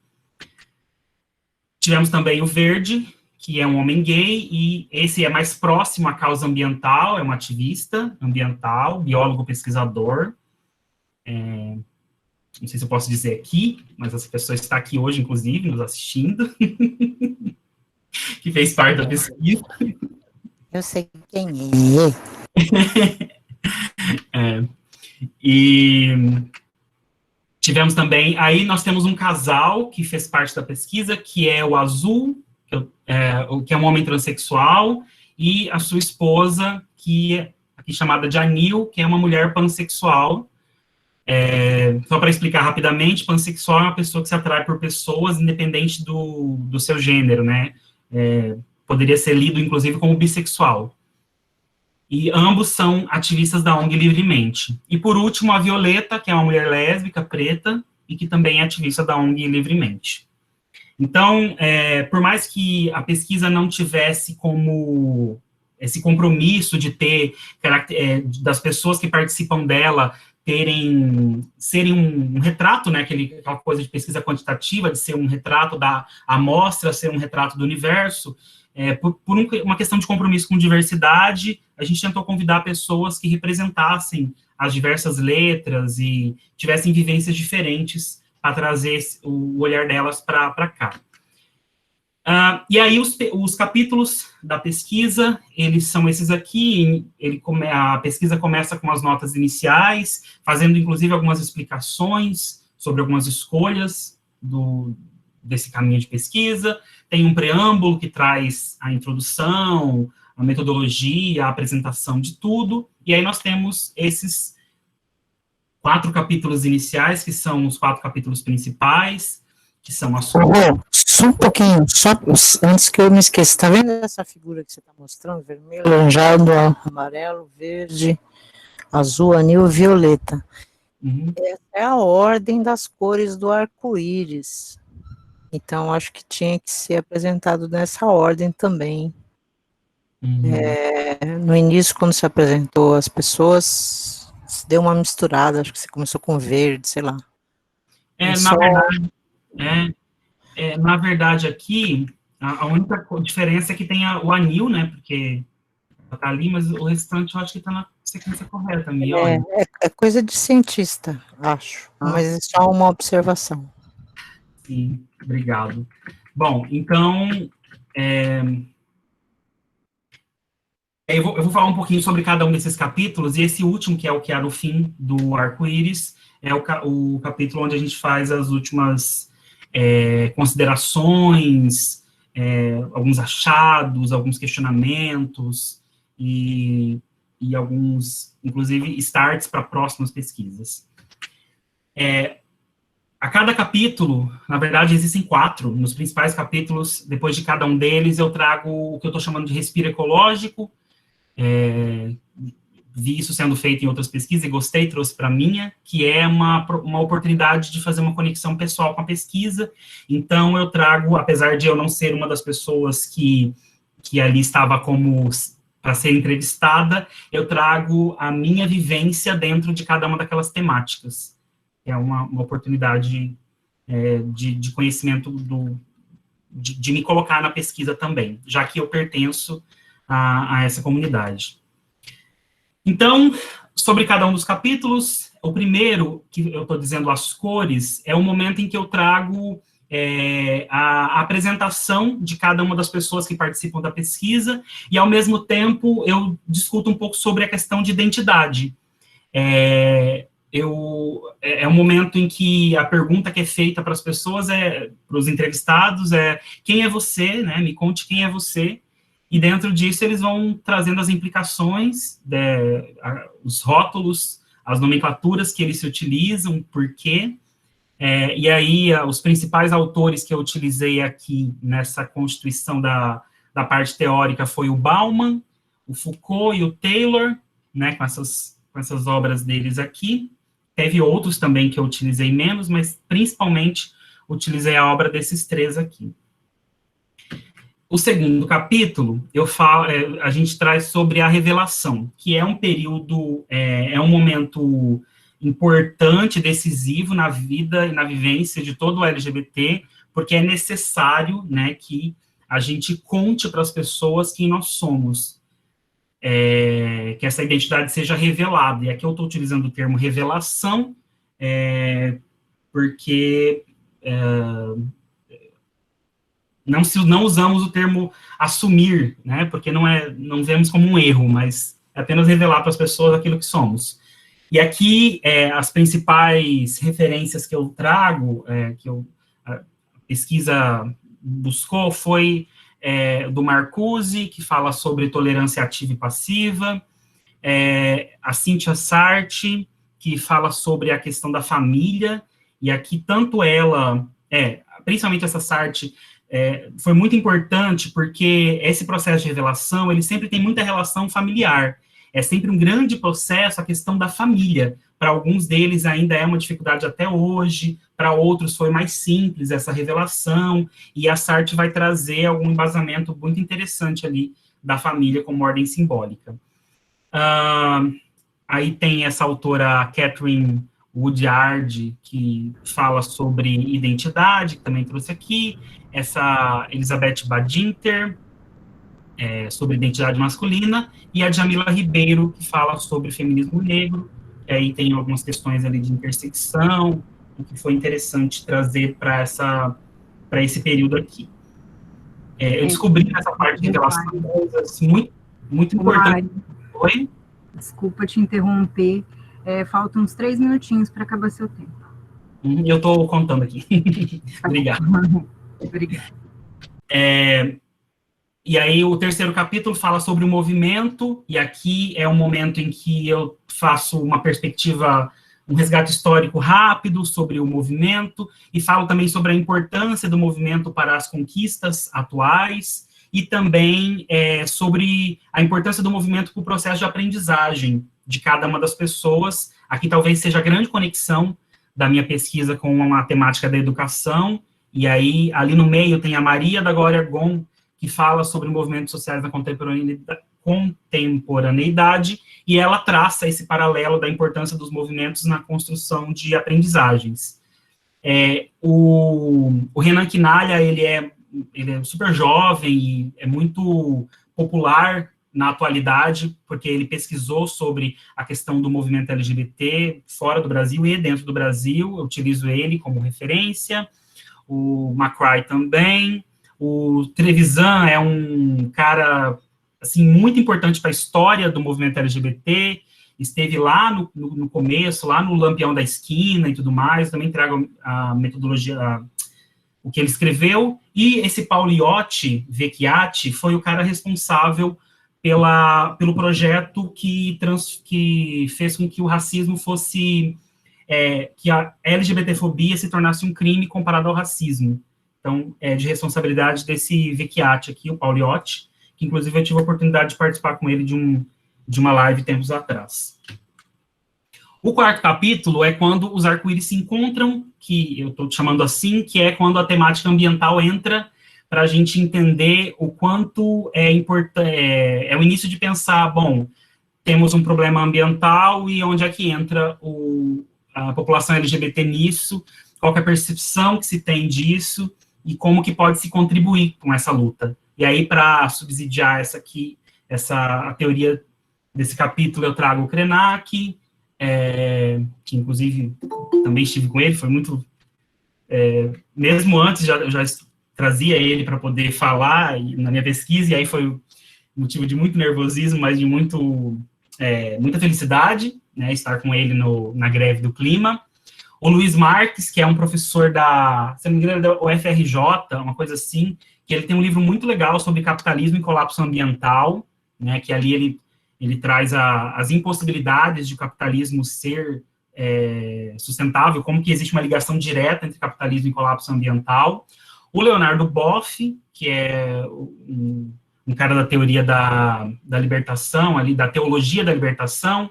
Tivemos também o Verde, que é um homem gay, e esse é mais próximo à causa ambiental, é um ativista ambiental, biólogo pesquisador. Não sei se eu posso dizer aqui, mas essa pessoa está aqui hoje, inclusive, nos assistindo, que fez parte da pesquisa. Eu sei quem é. E tivemos também, aí nós temos um casal que fez parte da pesquisa, que é o Azul, que é um homem transexual, e a sua esposa, que é aqui chamada de Anil, que é uma mulher pansexual. Só para explicar rapidamente, pansexual é uma pessoa que se atrai por pessoas independente do seu gênero, né? Poderia ser lido, inclusive, como bissexual. E ambos são ativistas da ONG Livremente. E, por último, a Violeta, que é uma mulher lésbica, preta, e que também é ativista da ONG Livremente. Então, por mais que a pesquisa não tivesse como esse compromisso de ter, das pessoas que participam dela, serem um retrato, né, aquela coisa de pesquisa quantitativa, de ser um retrato da amostra, ser um retrato do universo, por uma questão de compromisso com diversidade, a gente tentou convidar pessoas que representassem as diversas letras e tivessem vivências diferentes para trazer o olhar delas para cá. E aí, os capítulos da pesquisa, eles são esses aqui. A pesquisa começa com as notas iniciais, fazendo, inclusive, algumas explicações sobre algumas escolhas desse caminho de pesquisa. Tem um preâmbulo que traz a introdução, a metodologia, a apresentação de tudo. E aí, nós temos esses 4 capítulos iniciais, que são os 4 capítulos principais, que são as... Só um pouquinho, só antes que eu me esqueça. Tá vendo essa figura que você está mostrando? Vermelho, laranjado, amarelo, verde, azul, anil, violeta. Uhum. Essa é a ordem das cores do arco-íris. Então, acho que tinha que ser apresentado nessa ordem também. Uhum. No início, quando se apresentou as pessoas, se deu uma misturada, acho que você começou com verde, sei lá. Na verdade, aqui, a única diferença é que tem o anil, né, porque tá ali, mas o restante eu acho que tá na sequência correta. É coisa de cientista, acho, mas é só uma observação. Sim, obrigado. Bom, então, eu vou falar um pouquinho sobre cada um desses capítulos, e esse último, que é o que era o fim do arco-íris, é o capítulo onde a gente faz as últimas considerações, alguns achados, alguns questionamentos, e alguns, inclusive, starts para próximas pesquisas. A cada capítulo, na verdade, existem 4. Nos principais capítulos, depois de cada um deles, eu trago o que eu estou chamando de respiro ecológico. Vi isso sendo feito em outras pesquisas e gostei, trouxe para a minha, que é uma oportunidade de fazer uma conexão pessoal com a pesquisa. Então, eu trago, apesar de eu não ser uma das pessoas que ali estava como para ser entrevistada, eu trago a minha vivência dentro de cada uma daquelas temáticas. É uma oportunidade de conhecimento de me colocar na pesquisa também, já que eu pertenço a essa comunidade. Então, sobre cada um dos capítulos, o primeiro, que eu estou dizendo as cores, é o momento em que eu trago a apresentação de cada uma das pessoas que participam da pesquisa, e, ao mesmo tempo, eu discuto um pouco sobre a questão de identidade. É um momento em que a pergunta que é feita para as pessoas, para os entrevistados, quem é você, né? Me conte quem é você, e dentro disso eles vão trazendo as implicações, os rótulos, as nomenclaturas que eles se utilizam, por quê, e aí os principais autores que eu utilizei aqui nessa constituição da parte teórica foi o Bauman, o Foucault e o Taylor, né, com essas obras deles aqui. Teve outros também que eu utilizei menos, mas principalmente utilizei a obra desses três aqui. O segundo capítulo, a gente traz sobre a revelação, que é um período, um momento importante, decisivo na vida e na vivência de todo o LGBT, porque é necessário, né, que a gente conte para as pessoas quem nós somos, que essa identidade seja revelada. E aqui eu estou utilizando o termo revelação, porque não usamos o termo assumir, né, porque não vemos como um erro, mas é apenas revelar para as pessoas aquilo que somos. E aqui, as principais referências que eu trago, a pesquisa buscou, foi do Marcuse, que fala sobre tolerância ativa e passiva, a Cynthia Sartre, que fala sobre a questão da família, e aqui tanto ela, principalmente essa Sartre, foi muito importante, porque esse processo de revelação, ele sempre tem muita relação familiar, é sempre um grande processo a questão da família. Para alguns deles ainda é uma dificuldade até hoje, para outros foi mais simples essa revelação, e a Sartre vai trazer algum embasamento muito interessante ali da família como ordem simbólica. Aí tem essa autora Catherine Woodyard, que fala sobre identidade, que também trouxe aqui, essa Elizabeth Badinter, sobre identidade masculina, e a Jamila Ribeiro, que fala sobre feminismo negro, e aí tem algumas questões ali de intersecção, que foi interessante trazer para esse período aqui. Eu descobri nessa parte de revelação coisas muito, muito importantes. Oi? Desculpa te interromper, faltam uns 3 minutinhos para acabar seu tempo. Eu estou contando aqui. Obrigado. Obrigada. E aí o terceiro capítulo fala sobre o movimento, e aqui é um momento em que eu faço uma perspectiva, um resgate histórico rápido sobre o movimento, e falo também sobre a importância do movimento para as conquistas atuais, e também sobre a importância do movimento para o processo de aprendizagem de cada uma das pessoas. Aqui talvez seja a grande conexão da minha pesquisa com a temática da educação, e aí ali no meio tem a Maria da Glória Gon, que fala sobre movimentos sociais na contemporaneidade, e ela traça esse paralelo da importância dos movimentos na construção de aprendizagens. O Renan Quinalha, ele é super jovem e é muito popular na atualidade, porque ele pesquisou sobre a questão do movimento LGBT fora do Brasil e dentro do Brasil. Eu utilizo ele como referência, o McCry também. O Trevisan é um cara, assim, muito importante para a história do movimento LGBT, esteve lá no começo, lá no Lampião da Esquina e tudo mais, também trago a metodologia, o que ele escreveu, e esse Paulioti Vecchiati foi o cara responsável pelo projeto que fez com que o racismo fosse, que a LGBTfobia se tornasse um crime comparado ao racismo. Então, é de responsabilidade desse Vecchiati aqui, o Paulioti, que inclusive eu tive a oportunidade de participar com ele de uma live tempos atrás. O quarto capítulo é quando os arco-íris se encontram, que eu estou chamando assim, que é quando a temática ambiental entra para a gente entender o quanto é importante, é o início de pensar, bom, temos um problema ambiental e onde é que entra a população LGBT nisso, qual que é a percepção que se tem disso e como que pode se contribuir com essa luta. E aí, para subsidiar a teoria desse capítulo, eu trago o Krenak, que inclusive também estive com ele, foi muito... mesmo antes, já trazia ele para poder falar na minha pesquisa, e aí foi motivo de muito nervosismo, mas de muita felicidade, né, estar com ele na greve do clima. O Luiz Marques, que é um professor se não me engano, da UFRJ, uma coisa assim, que ele tem um livro muito legal sobre capitalismo e colapso ambiental, né, que ali ele traz as impossibilidades de capitalismo ser sustentável, como que existe uma ligação direta entre capitalismo e colapso ambiental. O Leonardo Boff, que é um cara da teoria da libertação, ali, da teologia da libertação,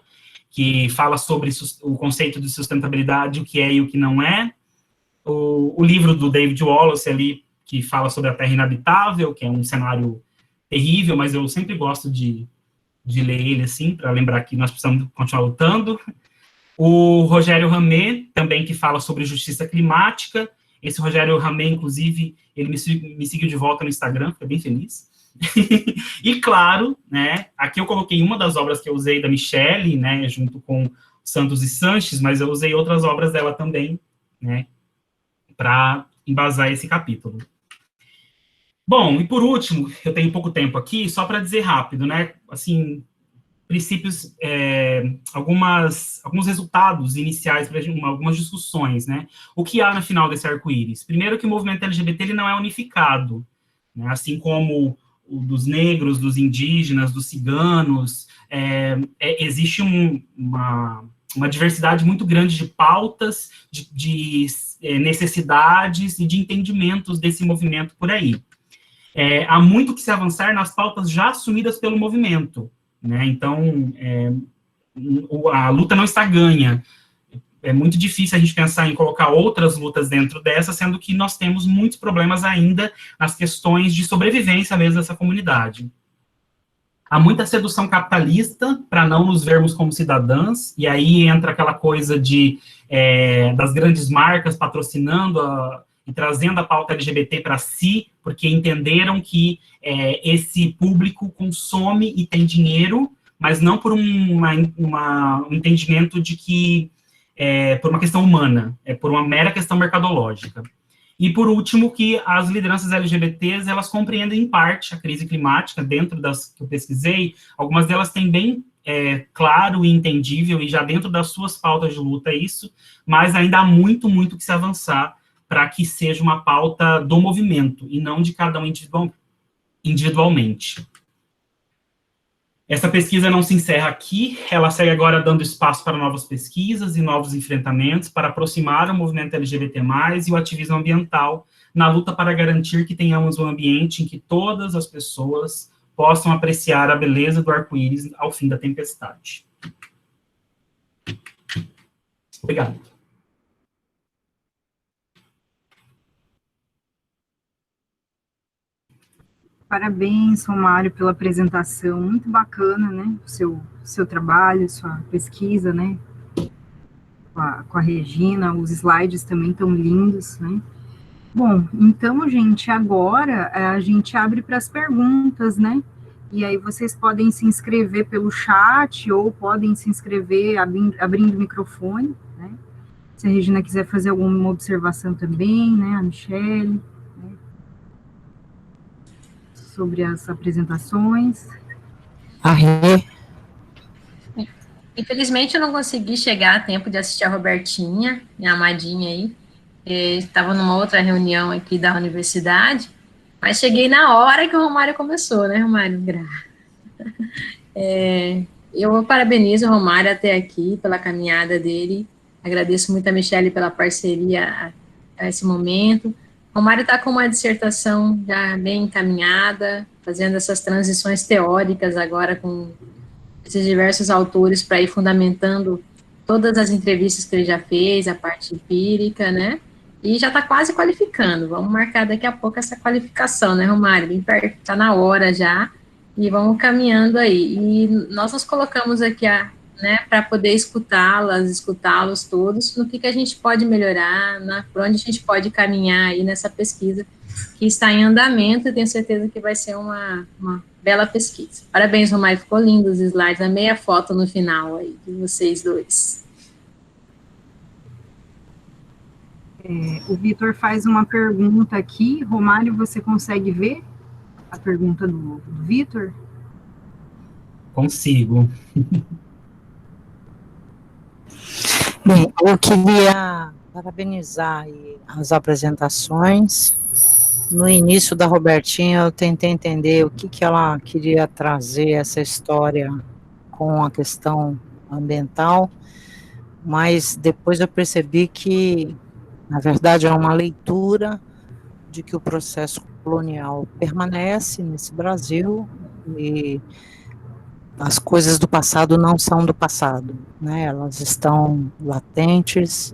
que fala sobre o conceito de sustentabilidade, o que é e o que não é. O livro do David Wallace, ali, que fala sobre a Terra Inabitável, que é um cenário terrível, mas eu sempre gosto de ler ele, assim, para lembrar que nós precisamos continuar lutando. O Rogério Ramé, também, que fala sobre justiça climática. Esse Rogério Ramé, inclusive, ele me seguiu de volta no Instagram, fiquei bem feliz. E, claro, né, aqui eu coloquei uma das obras que eu usei da Michelle, né, junto com Santos e Sanches, mas eu usei outras obras dela também, né, para embasar esse capítulo. Bom, e por último, eu tenho pouco tempo aqui, só para dizer rápido, né, assim, princípios, alguns resultados iniciais para algumas discussões, né? O que há no final desse arco-íris? Primeiro que o movimento LGBT ele não é unificado, né? Assim como o dos negros, dos indígenas, dos ciganos, existe uma diversidade muito grande de pautas, de necessidades e de entendimentos desse movimento por aí. Há muito que se avançar nas pautas já assumidas pelo movimento, né? Então, a luta não está ganha. É muito difícil a gente pensar em colocar outras lutas dentro dessa, sendo que nós temos muitos problemas ainda nas questões de sobrevivência mesmo dessa comunidade. Há muita sedução capitalista para não nos vermos como cidadãs, e aí entra aquela coisa das grandes marcas patrocinando e trazendo a pauta LGBT para si, porque entenderam que esse público consome e tem dinheiro, mas não por um entendimento de que por uma questão humana, por uma mera questão mercadológica. E, por último, que as lideranças LGBTs, elas compreendem, em parte, a crise climática, dentro das que eu pesquisei, algumas delas têm bem claro e entendível, e já dentro das suas pautas de luta isso, mas ainda há muito, muito que se avançar para que seja uma pauta do movimento, e não de cada um individualmente. Essa pesquisa não se encerra aqui, ela segue agora dando espaço para novas pesquisas e novos enfrentamentos para aproximar o movimento LGBT+, e o ativismo ambiental na luta para garantir que tenhamos um ambiente em que todas as pessoas possam apreciar a beleza do arco-íris ao fim da tempestade. Obrigado. Parabéns, Romário, pela apresentação, muito bacana, né, o seu trabalho, sua pesquisa, né, com a Regina, os slides também estão lindos, né. Bom, então, gente, agora a gente abre para as perguntas, né, e aí vocês podem se inscrever pelo chat ou podem se inscrever abrindo o microfone, né, se a Regina quiser fazer alguma observação também, né, a Michelle, sobre as apresentações. Infelizmente, eu não consegui chegar a tempo de assistir a Robertinha, minha amadinha aí. Estava numa outra reunião aqui da universidade, mas cheguei na hora que o Romário começou, né, Romário? Eu parabenizo o Romário até aqui, pela caminhada dele. Agradeço muito a Michelle pela parceria a esse momento. O Romário está com uma dissertação já bem encaminhada, fazendo essas transições teóricas agora com esses diversos autores para ir fundamentando todas as entrevistas que ele já fez, a parte empírica, né? E já está quase qualificando. Vamos marcar daqui a pouco essa qualificação, né, Romário? Bem perto, está na hora já. E vamos caminhando aí. E nós nos colocamos aqui, né, para poder escutá-los todos, no que a gente pode melhorar, por onde a gente pode caminhar aí nessa pesquisa que está em andamento, e tenho certeza que vai ser uma bela pesquisa. Parabéns, Romário, ficou lindo os slides, amei a foto no final aí de vocês dois. O Vitor faz uma pergunta aqui. Romário, você consegue ver a pergunta do Vitor? Consigo. Bem, eu queria parabenizar aí as apresentações. No início da Robertinha, eu tentei entender o que ela queria trazer, essa história com a questão ambiental, mas depois eu percebi que, na verdade, é uma leitura de que o processo colonial permanece nesse Brasil e as coisas do passado não são do passado, né? Elas estão latentes,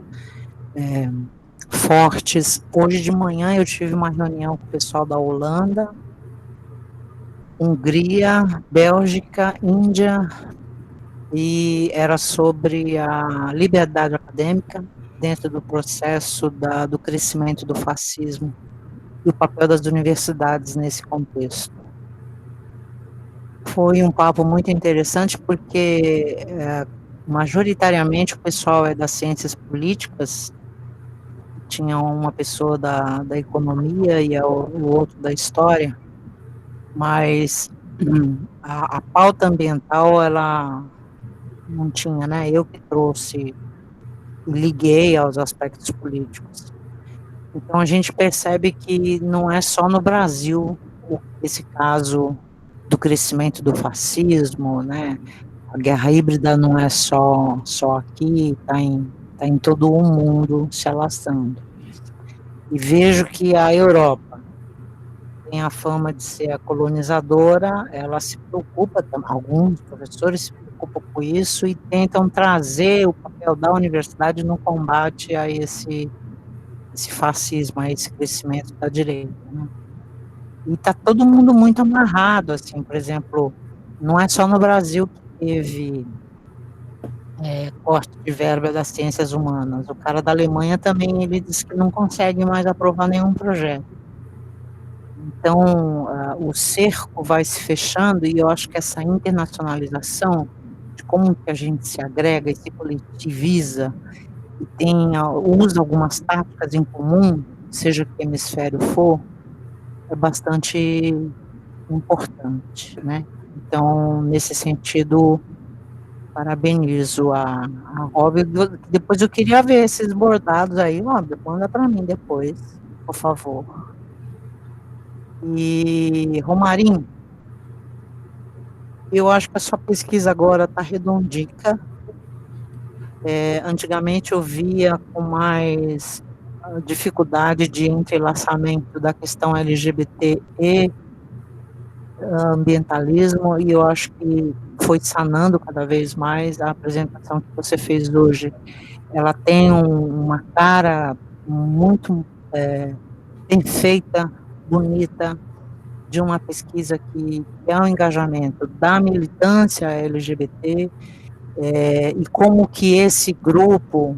fortes. Hoje de manhã eu tive uma reunião com o pessoal da Holanda, Hungria, Bélgica, Índia, e era sobre a liberdade acadêmica dentro do processo do crescimento do fascismo e o papel das universidades nesse contexto. Foi um papo muito interessante porque majoritariamente o pessoal é das ciências políticas, tinha uma pessoa da economia e o outro da história, mas a pauta ambiental, ela não tinha, né? Eu que trouxe, liguei aos aspectos políticos. Então a gente percebe que não é só no Brasil esse caso do crescimento do fascismo, né? A guerra híbrida não é só aqui, está em todo o mundo se alastrando. E vejo que a Europa tem a fama de ser a colonizadora, ela se preocupa, alguns professores se preocupam com isso e tentam trazer o papel da universidade no combate a esse fascismo, a esse crescimento da direita, né? E está todo mundo muito amarrado, assim, por exemplo, não é só no Brasil que teve corte de verba das ciências humanas. O cara da Alemanha também, ele disse que não consegue mais aprovar nenhum projeto. Então, o cerco vai se fechando, e eu acho que essa internacionalização, de como que a gente se agrega e se coletiviza, e usa algumas táticas em comum, seja que hemisfério for, é bastante importante, né? Então, nesse sentido, parabenizo a Rob. Depois eu queria ver esses bordados aí, Rob, manda para mim depois, por favor. E, Romarinho, eu acho que a sua pesquisa agora está redondica. Antigamente eu via com mais dificuldade de entrelaçamento da questão LGBT e ambientalismo, e eu acho que foi sanando cada vez mais. A apresentação que você fez hoje, ela tem uma cara muito bem feita, bonita, de uma pesquisa que é um engajamento da militância LGBT, e como que esse grupo,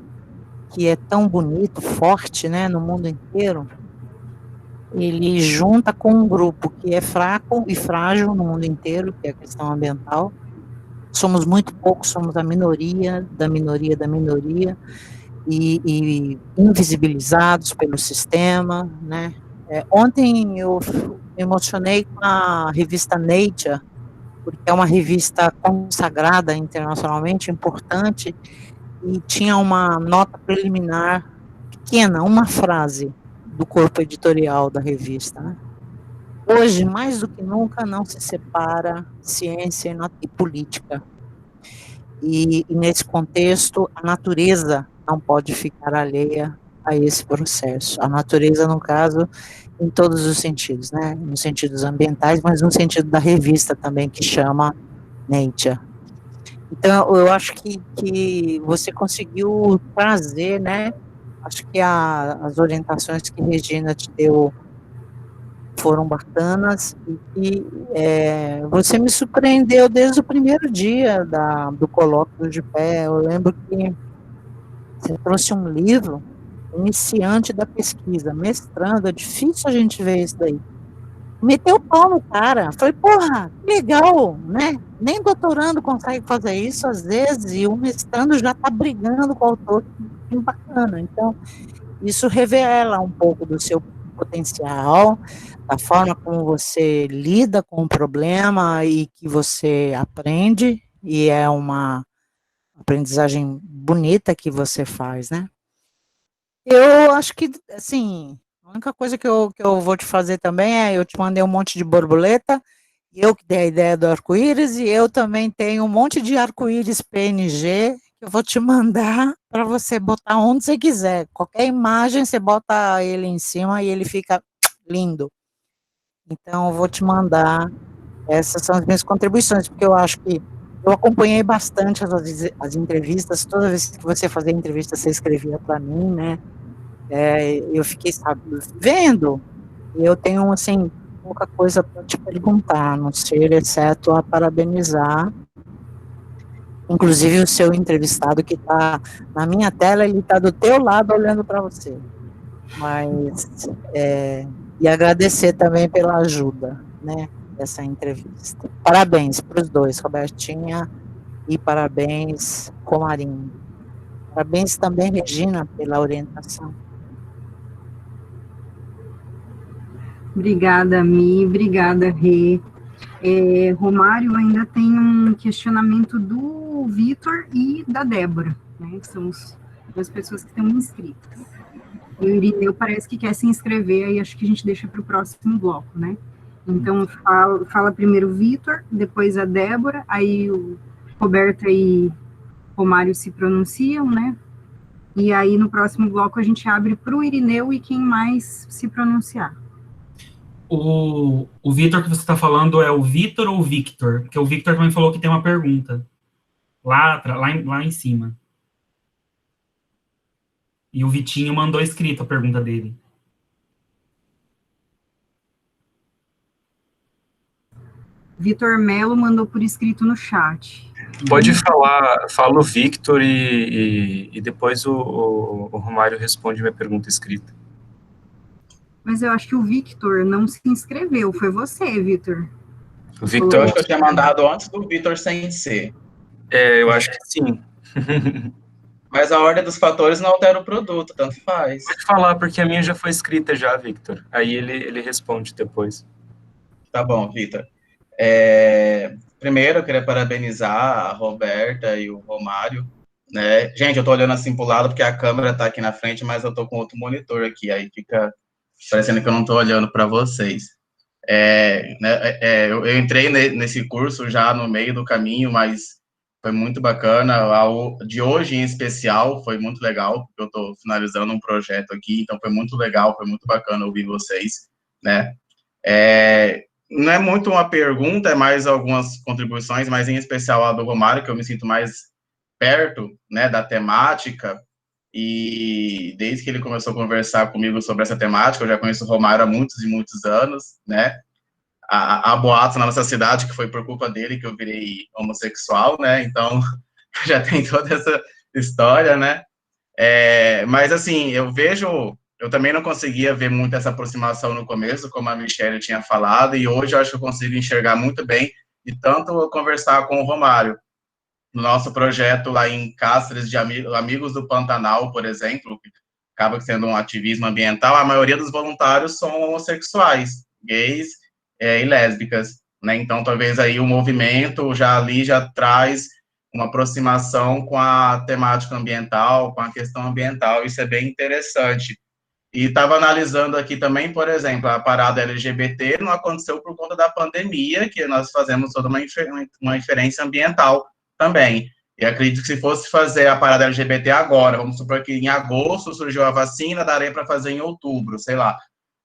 que é tão bonito, forte, né, no mundo inteiro, ele junta com um grupo que é fraco e frágil no mundo inteiro, que é a questão ambiental. Somos muito poucos, somos a minoria da minoria da minoria, e invisibilizados pelo sistema, né? Ontem eu me emocionei com a revista Nature, porque é uma revista consagrada internacionalmente, importante, e tinha uma nota preliminar pequena, uma frase do corpo editorial da revista, né? Hoje, mais do que nunca, não se separa ciência e política. E nesse contexto, a natureza não pode ficar alheia a esse processo. A natureza, no caso, em todos os sentidos, né? Nos sentidos ambientais, mas no sentido da revista também, que chama Nature. Então, eu acho que você conseguiu trazer, né, acho que as orientações que Regina te deu foram bacanas e você me surpreendeu desde o primeiro dia do colóquio de pé. Eu lembro que você trouxe um livro, Iniciante da Pesquisa, mestrando, é difícil a gente ver isso daí. Meteu o pau no cara, falei, porra, legal, né? Nem doutorando consegue fazer isso às vezes, e o mestrando já está brigando com o autor, que bacana. Então, isso revela um pouco do seu potencial, da forma como você lida com o problema e que você aprende, e é uma aprendizagem bonita que você faz, né? Eu acho que, assim, a única coisa que eu vou te fazer também eu te mandei um monte de borboleta, eu que dei a ideia do arco-íris, e eu também tenho um monte de arco-íris PNG, que eu vou te mandar para você botar onde você quiser. Qualquer imagem, você bota ele em cima e ele fica lindo. Então, eu vou te mandar, essas são as minhas contribuições, porque eu acho que eu acompanhei bastante as entrevistas, toda vez que você fazia entrevista, você escrevia para mim, né? Eu fiquei, sabe, vendo, e eu tenho, assim, pouca coisa para te perguntar, não sei, exceto a parabenizar. Inclusive o seu entrevistado que está na minha tela, ele está do teu lado olhando para você. Mas, e agradecer também pela ajuda, né, dessa entrevista. Parabéns para os dois, Robertinha, e parabéns, Comarinho. Parabéns também, Regina, pela orientação. Obrigada, Mi, obrigada, Rê. Romário, ainda tem um questionamento do Vitor e da Débora, né, que são as duas pessoas que estão inscritas. E o Irineu parece que quer se inscrever, aí acho que a gente deixa para o próximo bloco, né? Então, fala primeiro o Vitor, depois a Débora, aí o Roberta e Romário se pronunciam, né? E aí, no próximo bloco, a gente abre para o Irineu e quem mais se pronunciar. O Vitor que você está falando é o Vitor ou o Victor? Porque o Victor também falou que tem uma pergunta. Lá em cima. E o Vitinho mandou escrito a pergunta dele. Vitor Melo mandou por escrito no chat. Pode falar, fala o Victor e depois o Romário responde minha pergunta escrita. Mas eu acho que o Victor não se inscreveu, foi você, Victor. O Victor, Eu acho que eu tinha mandado antes do Vitor sem ser. eu acho que sim. Mas a ordem dos fatores não altera o produto, tanto faz. Pode falar, porque a minha já foi escrita já, Victor. Aí ele responde depois. Tá bom, Vitor. Primeiro, eu queria parabenizar a Roberta e o Romário, né? Gente, eu tô olhando assim pro lado porque a câmera tá aqui na frente, mas eu tô com outro monitor aqui, aí fica parecendo que eu não tô olhando para vocês. Eu entrei nesse curso já no meio do caminho, mas foi muito bacana. De hoje, em especial, foi muito legal, porque eu estou finalizando um projeto aqui, então foi muito legal, foi muito bacana ouvir vocês, né? Não é muito uma pergunta, é mais algumas contribuições, mas em especial a do Romário, que eu me sinto mais perto, né, da temática, e desde que ele começou a conversar comigo sobre essa temática, eu já conheço o Romário há muitos e muitos anos, né? Há boatos na nossa cidade que foi por culpa dele que eu virei homossexual, né? Então, já tem toda essa história, né? Mas, assim, eu também não conseguia ver muito essa aproximação no começo, como a Michelle tinha falado, e hoje eu acho que eu consigo enxergar muito bem, de tanto eu conversar com o Romário, no nosso projeto lá em Cáceres, de Amigos do Pantanal, por exemplo, que acaba sendo um ativismo ambiental, a maioria dos voluntários são homossexuais, gays e lésbicas, né? Então, talvez aí o movimento já traz uma aproximação com a temática ambiental, com a questão ambiental, isso é bem interessante. E estava analisando aqui também, por exemplo, a parada LGBT não aconteceu por conta da pandemia, que nós fazemos toda uma inferência ambiental também. E acredito que se fosse fazer a parada LGBT agora, vamos supor que em agosto surgiu a vacina, daria para fazer em outubro, sei lá.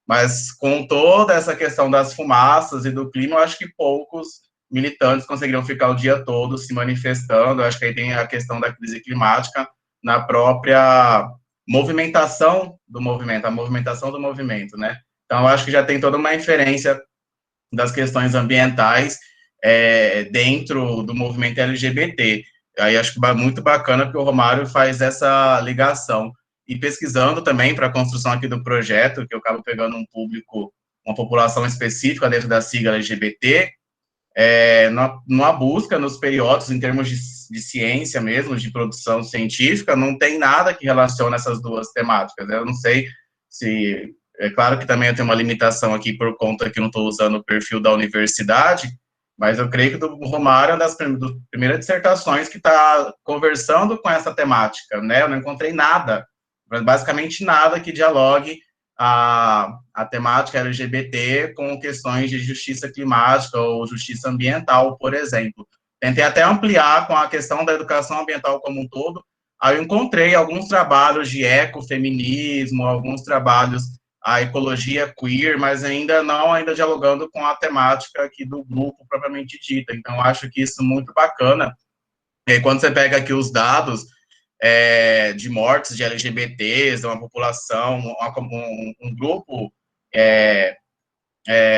Mas com toda essa questão das fumaças e do clima, eu acho que poucos militantes conseguiriam ficar o dia todo se manifestando. Eu acho que aí tem a questão da crise climática na própria movimentação do movimento, a movimentação do movimento, né? Então, eu acho que já tem toda uma inferência das questões ambientais dentro do movimento LGBT. Aí acho que é muito bacana porque o Romário faz essa ligação. E pesquisando também para a construção aqui do projeto, que eu acabo pegando um público, uma população específica dentro da sigla LGBT, numa busca nos periódicos, em termos de ciência mesmo, de produção científica, não tem nada que relacione essas duas temáticas. Eu não sei se... É claro que também eu tenho uma limitação aqui por conta que eu não estou usando o perfil da universidade, mas eu creio que do Romário é uma das primeiras dissertações que está conversando com essa temática, né? Eu não encontrei nada, basicamente nada que dialogue a temática LGBT com questões de justiça climática ou justiça ambiental, por exemplo. Tentei até ampliar com a questão da educação ambiental como um todo, aí eu encontrei alguns trabalhos de ecofeminismo, alguns trabalhos a ecologia queer, mas ainda dialogando com a temática aqui do grupo propriamente dita. Então, acho que isso é muito bacana. E aí, quando você pega aqui os dados de mortes de LGBTs, uma população, um grupo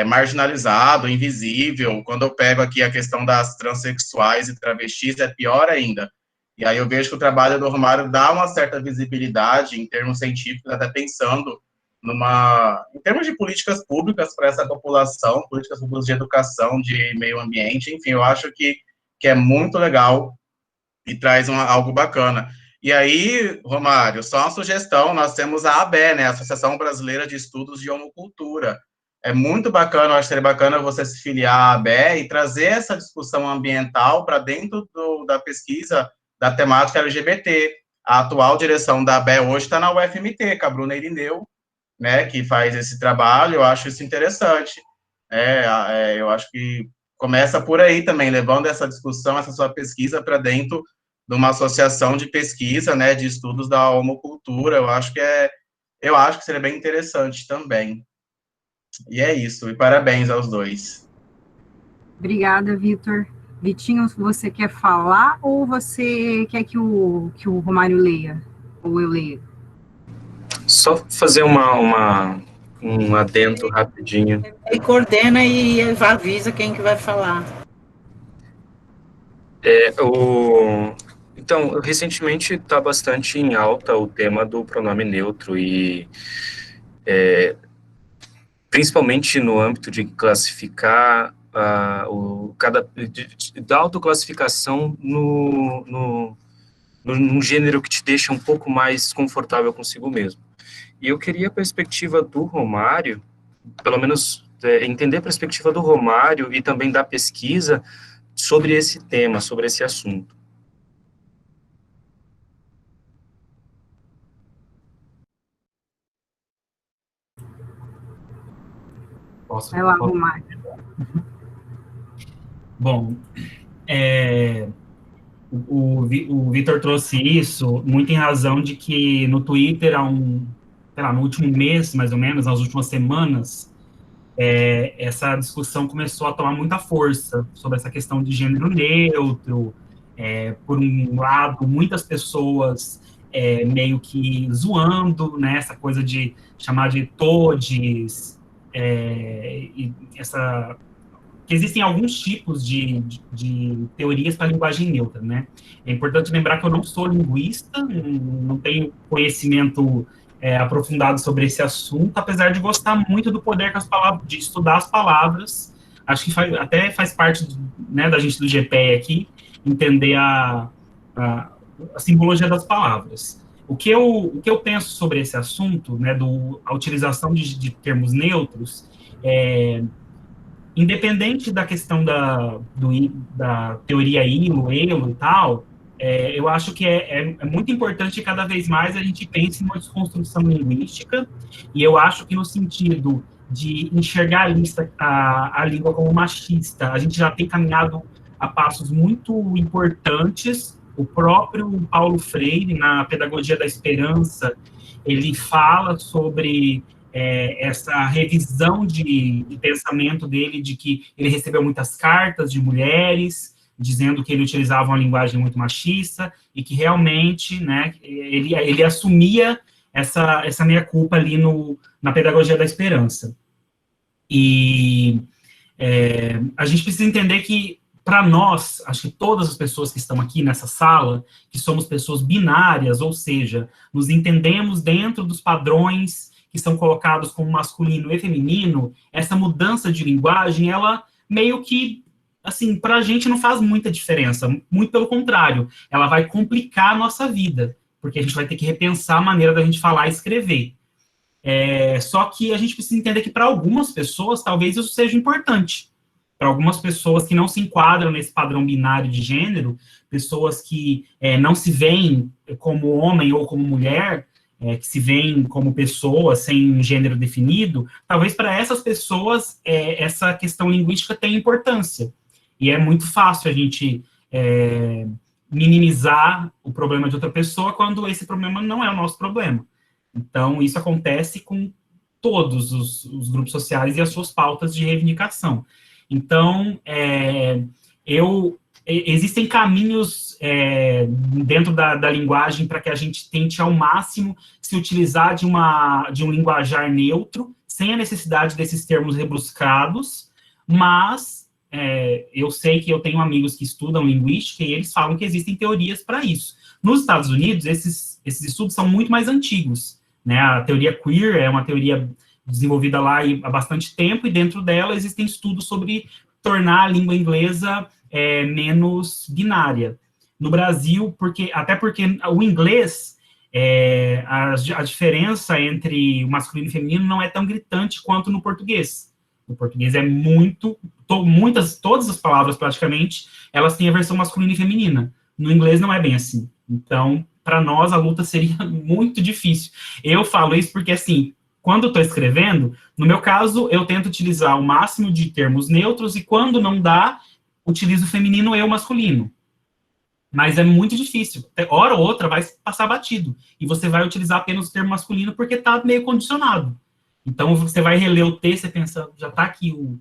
marginalizado, invisível, quando eu pego aqui a questão das transexuais e travestis, é pior ainda. E aí eu vejo que o trabalho do Romário dá uma certa visibilidade em termos científicos, até pensando em termos de políticas públicas para essa população, políticas públicas de educação, de meio ambiente, enfim, eu acho que é muito legal e traz algo bacana. E aí, Romário, só uma sugestão, nós temos a ABE, né, a Associação Brasileira de Estudos de Homocultura. É muito bacana, eu acho que seria bacana você se filiar à ABE e trazer essa discussão ambiental para dentro da pesquisa da temática LGBT. A atual direção da ABE hoje está na UFMT, com a Bruna Irineu, né, que faz esse trabalho. Eu acho isso interessante. Eu acho que começa por aí também, levando essa discussão, essa sua pesquisa para dentro de uma associação de pesquisa, né, de estudos da homocultura. Eu acho que seria bem interessante também. E é isso, e parabéns aos dois. Obrigada, Vitor. Vitinho, você quer falar ou você quer que o Romário leia? Ou eu leia? Só fazer um adendo rapidinho. Ele coordena e avisa quem que vai falar. Então, recentemente está bastante em alta o tema do pronome neutro e principalmente no âmbito de classificar da autoclassificação num gênero que te deixa um pouco mais confortável consigo mesmo. E eu queria a perspectiva do Romário, pelo menos entender a perspectiva do Romário e também da pesquisa sobre esse tema, sobre esse assunto. Vai lá, Romário. Bom, o Vitor trouxe isso muito em razão de que no Twitter, no último mês, mais ou menos, nas últimas semanas, essa discussão começou a tomar muita força sobre essa questão de gênero neutro. Por um lado, muitas pessoas meio que zoando, né, essa coisa de chamar de todes, e que existem alguns tipos de teorias para a linguagem neutra, né? É importante lembrar que eu não sou linguista, não tenho conhecimento aprofundado sobre esse assunto, apesar de gostar muito do poder que as palavras, de estudar as palavras. Acho que até faz parte, né, da gente do GPE aqui, entender a simbologia das palavras. O que eu penso sobre esse assunto, né, a utilização de termos neutros, independente da questão da teoria ilo e tal, eu acho que é muito importante cada vez mais a gente pense em uma desconstrução linguística, e eu acho que no sentido de enxergar a língua como machista, a gente já tem caminhado a passos muito importantes. O próprio Paulo Freire, na Pedagogia da Esperança, ele fala sobre essa revisão de pensamento dele, de que ele recebeu muitas cartas de mulheres, dizendo que ele utilizava uma linguagem muito machista, e que realmente, né, ele assumia essa meia-culpa ali na pedagogia da esperança. E a gente precisa entender que, para nós, acho que todas as pessoas que estão aqui nessa sala, que somos pessoas binárias, ou seja, nos entendemos dentro dos padrões que são colocados como masculino e feminino, essa mudança de linguagem, ela meio que, assim, para a gente não faz muita diferença, muito pelo contrário, ela vai complicar a nossa vida, porque a gente vai ter que repensar a maneira da gente falar e escrever. Só que a gente precisa entender que para algumas pessoas, talvez isso seja importante. Para algumas pessoas que não se enquadram nesse padrão binário de gênero, pessoas que não se veem como homem ou como mulher, que se veem como pessoa sem gênero definido, talvez para essas pessoas essa questão linguística tenha importância. E é muito fácil a gente minimizar o problema de outra pessoa quando esse problema não é o nosso problema. Então, isso acontece com todos os grupos sociais e as suas pautas de reivindicação. Então, existem caminhos dentro da linguagem para que a gente tente ao máximo se utilizar de um linguajar neutro, sem a necessidade desses termos rebuscados, mas eu sei que eu tenho amigos que estudam linguística e eles falam que existem teorias para isso. Nos Estados Unidos, esses estudos são muito mais antigos, né? A teoria queer é uma teoria desenvolvida lá há bastante tempo, e dentro dela existem estudos sobre tornar a língua inglesa menos binária. No Brasil, até porque o inglês, a diferença entre o masculino e o feminino não é tão gritante quanto no português. No português todas as palavras praticamente, elas têm a versão masculina e feminina. No inglês não é bem assim. Então, para nós, a luta seria muito difícil. Eu falo isso porque, assim, quando eu estou escrevendo, no meu caso, eu tento utilizar o máximo de termos neutros, e quando não dá, utilizo o feminino e o masculino. Mas é muito difícil. Hora ou outra vai passar batido. E você vai utilizar apenas o termo masculino porque está meio condicionado. Então, você vai reler o texto e pensa, já está aqui o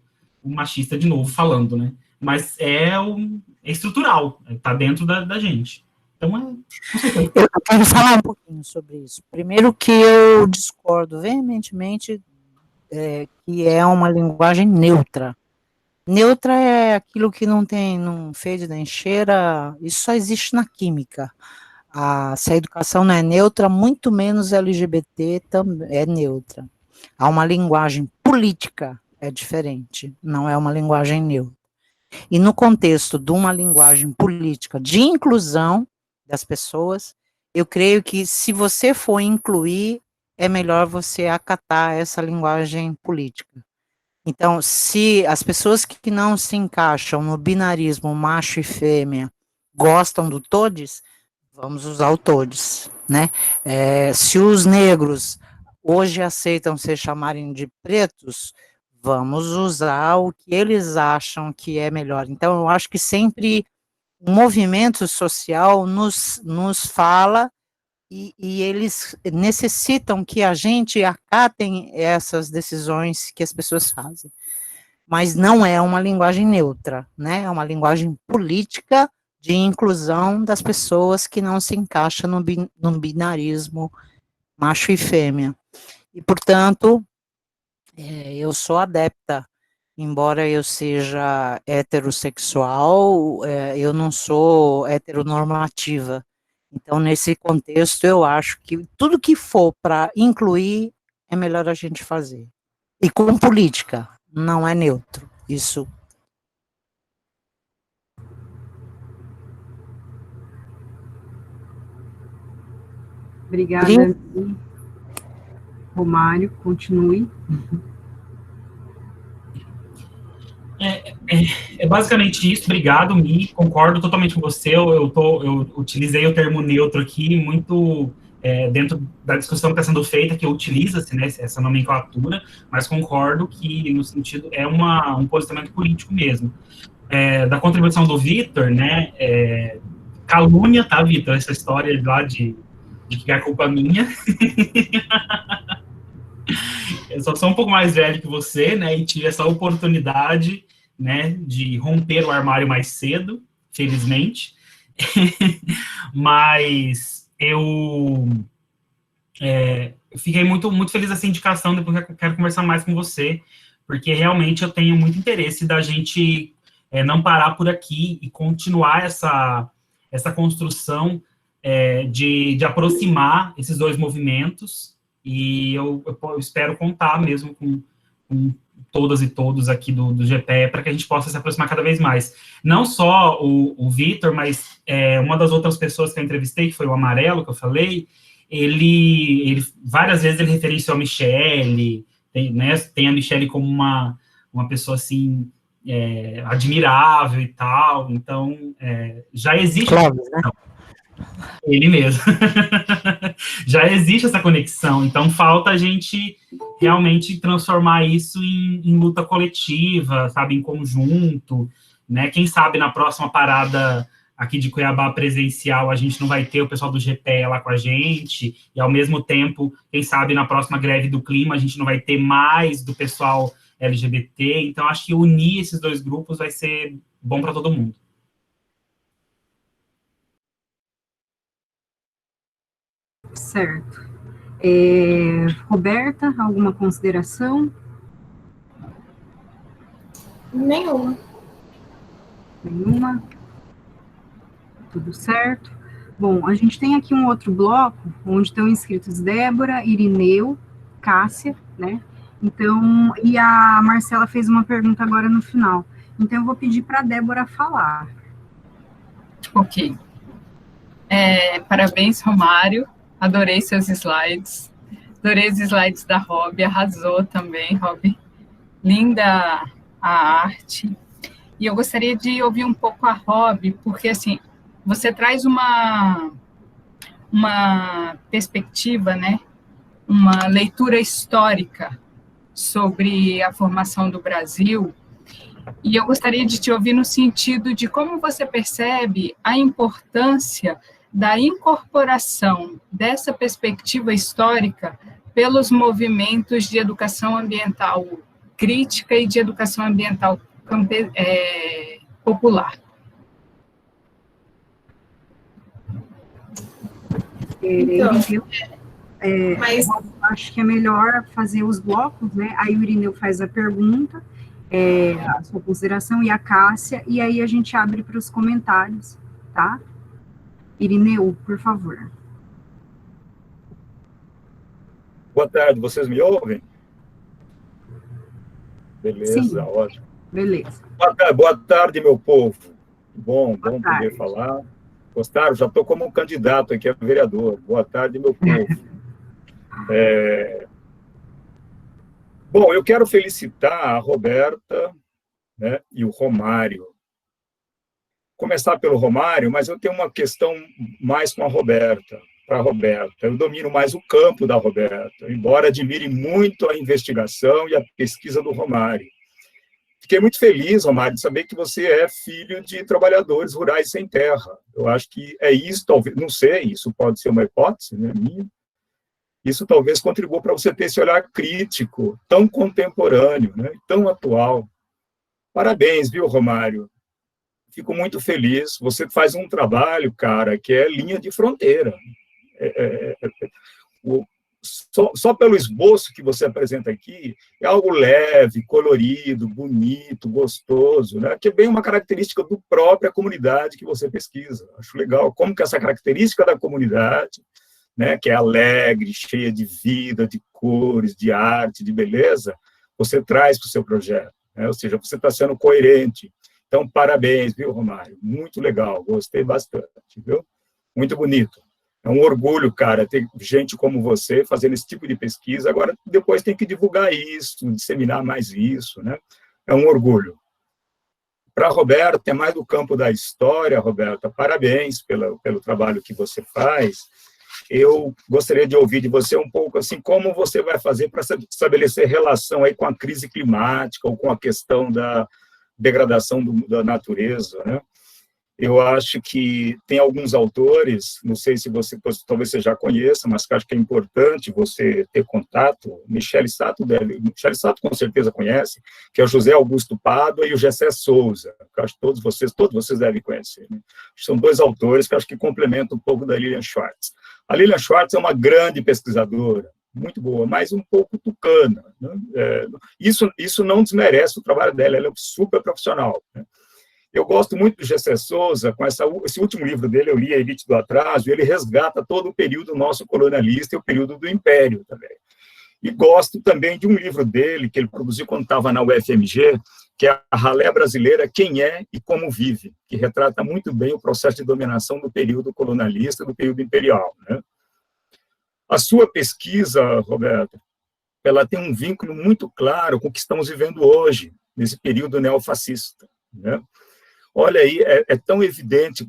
machista de novo falando, né? Mas é estrutural, está dentro da gente. Então, eu quero falar um pouquinho sobre isso. Primeiro que eu discordo veementemente que é uma linguagem neutra. Neutra é aquilo que não fede nem cheira, isso só existe na química. Se a educação não é neutra, muito menos LGBT também é neutra. Há uma linguagem política, é diferente, não é uma linguagem neutra. E no contexto de uma linguagem política de inclusão das pessoas, eu creio que se você for incluir, é melhor você acatar essa linguagem política. Então, se as pessoas que não se encaixam no binarismo macho e fêmea gostam do todes, vamos usar o todes, né? Se os negros hoje aceitam se chamarem de pretos, vamos usar o que eles acham que é melhor. Então, eu acho que sempre o movimento social nos fala e eles necessitam que a gente acatem essas decisões que as pessoas fazem. Mas não é uma linguagem neutra, né? É uma linguagem política de inclusão das pessoas que não se encaixam no binarismo macho e fêmea. E, portanto, eu sou adepta, embora eu seja heterossexual, eu não sou heteronormativa. Então, nesse contexto, eu acho que tudo que for para incluir, é melhor a gente fazer. E com política, não é neutro, isso. Obrigada, Romário, continue. É basicamente isso. Obrigado, Mi, concordo totalmente com você. Eu utilizei o termo neutro aqui muito dentro da discussão que está sendo feita, que utiliza-se, né, essa nomenclatura, mas concordo que no sentido um posicionamento político mesmo. Da contribuição do Vitor, né, calúnia, tá, Vitor, essa história lá de que é culpa minha. Eu só sou um pouco mais velho que você, né, e tive essa oportunidade, né, de romper o armário mais cedo, felizmente. Mas eu fiquei muito, muito feliz dessa indicação, depois eu quero conversar mais com você, porque realmente eu tenho muito interesse da gente não parar por aqui e continuar essa construção de aproximar esses dois movimentos, e eu espero contar mesmo com todas e todos aqui do GPE para que a gente possa se aproximar cada vez mais. Não só o Vitor, mas uma das outras pessoas que eu entrevistei, que foi o Amarelo, que eu falei, ele várias vezes ele referenciou a Michele, tem a Michele como uma pessoa, assim, admirável e tal, então, já existe... Clóvis, né? Ele mesmo. Já existe essa conexão, então falta a gente realmente transformar isso em luta coletiva, sabe, em conjunto, né? Quem sabe na próxima parada aqui de Cuiabá presencial a gente não vai ter o pessoal do GPE lá com a gente, e ao mesmo tempo, quem sabe na próxima greve do clima a gente não vai ter mais do pessoal LGBT, então acho que unir esses dois grupos vai ser bom para todo mundo. Certo. Roberta, alguma consideração? Nenhuma. Nenhuma? Tudo certo. Bom, a gente tem aqui um outro bloco, onde estão inscritos Débora, Irineu, Cássia, né? Então, e a Marcela fez uma pergunta agora no final. Então, eu vou pedir para a Débora falar. Ok. Parabéns, Romário. Adorei seus slides. Adorei os slides da Rob. Arrasou também, Rob. Linda a arte. E eu gostaria de ouvir um pouco a Rob, porque, assim, você traz uma perspectiva, né? Uma leitura histórica sobre a formação do Brasil. E eu gostaria de te ouvir no sentido de como você percebe a importância da incorporação dessa perspectiva histórica pelos movimentos de educação ambiental crítica e de educação ambiental popular. Então, mas acho que é melhor fazer os blocos, né? Aí o Irineu faz a pergunta, a sua consideração, e a Cássia, e aí a gente abre para os comentários, tá? Irineu, por favor. Boa tarde, vocês me ouvem? Beleza, sim, ótimo. Beleza. Boa tarde, meu povo. Bom Boa poder tarde. falar. Gostaram? Já estou como um candidato aqui a vereador. Boa tarde, meu povo. Bom, eu quero felicitar a Roberta, né, e o Romário. Começar pelo Romário, mas eu tenho uma questão mais com a Roberta, para a Roberta. Eu domino mais o campo da Roberta, embora admire muito a investigação e a pesquisa do Romário. Fiquei muito feliz, Romário, de saber que você é filho de trabalhadores rurais sem terra. Eu acho que é isso, talvez, não sei, isso pode ser uma hipótese, né, minha. Isso talvez contribua para você ter esse olhar crítico, tão contemporâneo, né, tão atual. Parabéns, viu, Romário? Fico muito feliz. Você faz um trabalho, cara, que é linha de fronteira. Só pelo esboço que você apresenta aqui, é algo leve, colorido, bonito, gostoso, né? Que é bem uma característica da própria comunidade que você pesquisa. Acho legal como que essa característica da comunidade, né, que é alegre, cheia de vida, de cores, de arte, de beleza, você traz para o seu projeto, né? Ou seja, você está sendo coerente. Então, parabéns, viu, Romário? Muito legal, gostei bastante, viu? Muito bonito. É um orgulho, cara, ter gente como você fazendo esse tipo de pesquisa. Agora, depois tem que divulgar isso, disseminar mais isso, né? É um orgulho. Para a Roberta, é mais do campo da história, Roberta, parabéns pelo trabalho que você faz. Eu gostaria de ouvir de você um pouco, assim, como você vai fazer para estabelecer relação aí com a crise climática ou com a questão da degradação da natureza, né? Eu acho que tem alguns autores, não sei se você, talvez você já conheça, mas que acho que é importante você ter contato. Michele Sato com certeza conhece, que é o José Augusto Pádua e o Gessé Souza, que acho que todos vocês devem conhecer, né? São dois autores que acho que complementam um pouco da Lilian Schwartz. A Lilian Schwartz é uma grande pesquisadora, muito boa, mas um pouco tucana, né? Isso não desmerece o trabalho dela, ela é super profissional, né? Eu gosto muito do Gessé Souza, com esse último livro dele, eu li A Elite do Atraso, e ele resgata todo o período nosso colonialista e o período do Império também. E gosto também de um livro dele, que ele produziu quando estava na UFMG, que é A Ralé Brasileira, Quem é e Como Vive, que retrata muito bem o processo de dominação do período colonialista e do período imperial, né? A sua pesquisa, Roberto, ela tem um vínculo muito claro com o que estamos vivendo hoje, nesse período neofascista, né? Olha aí, é tão evidente,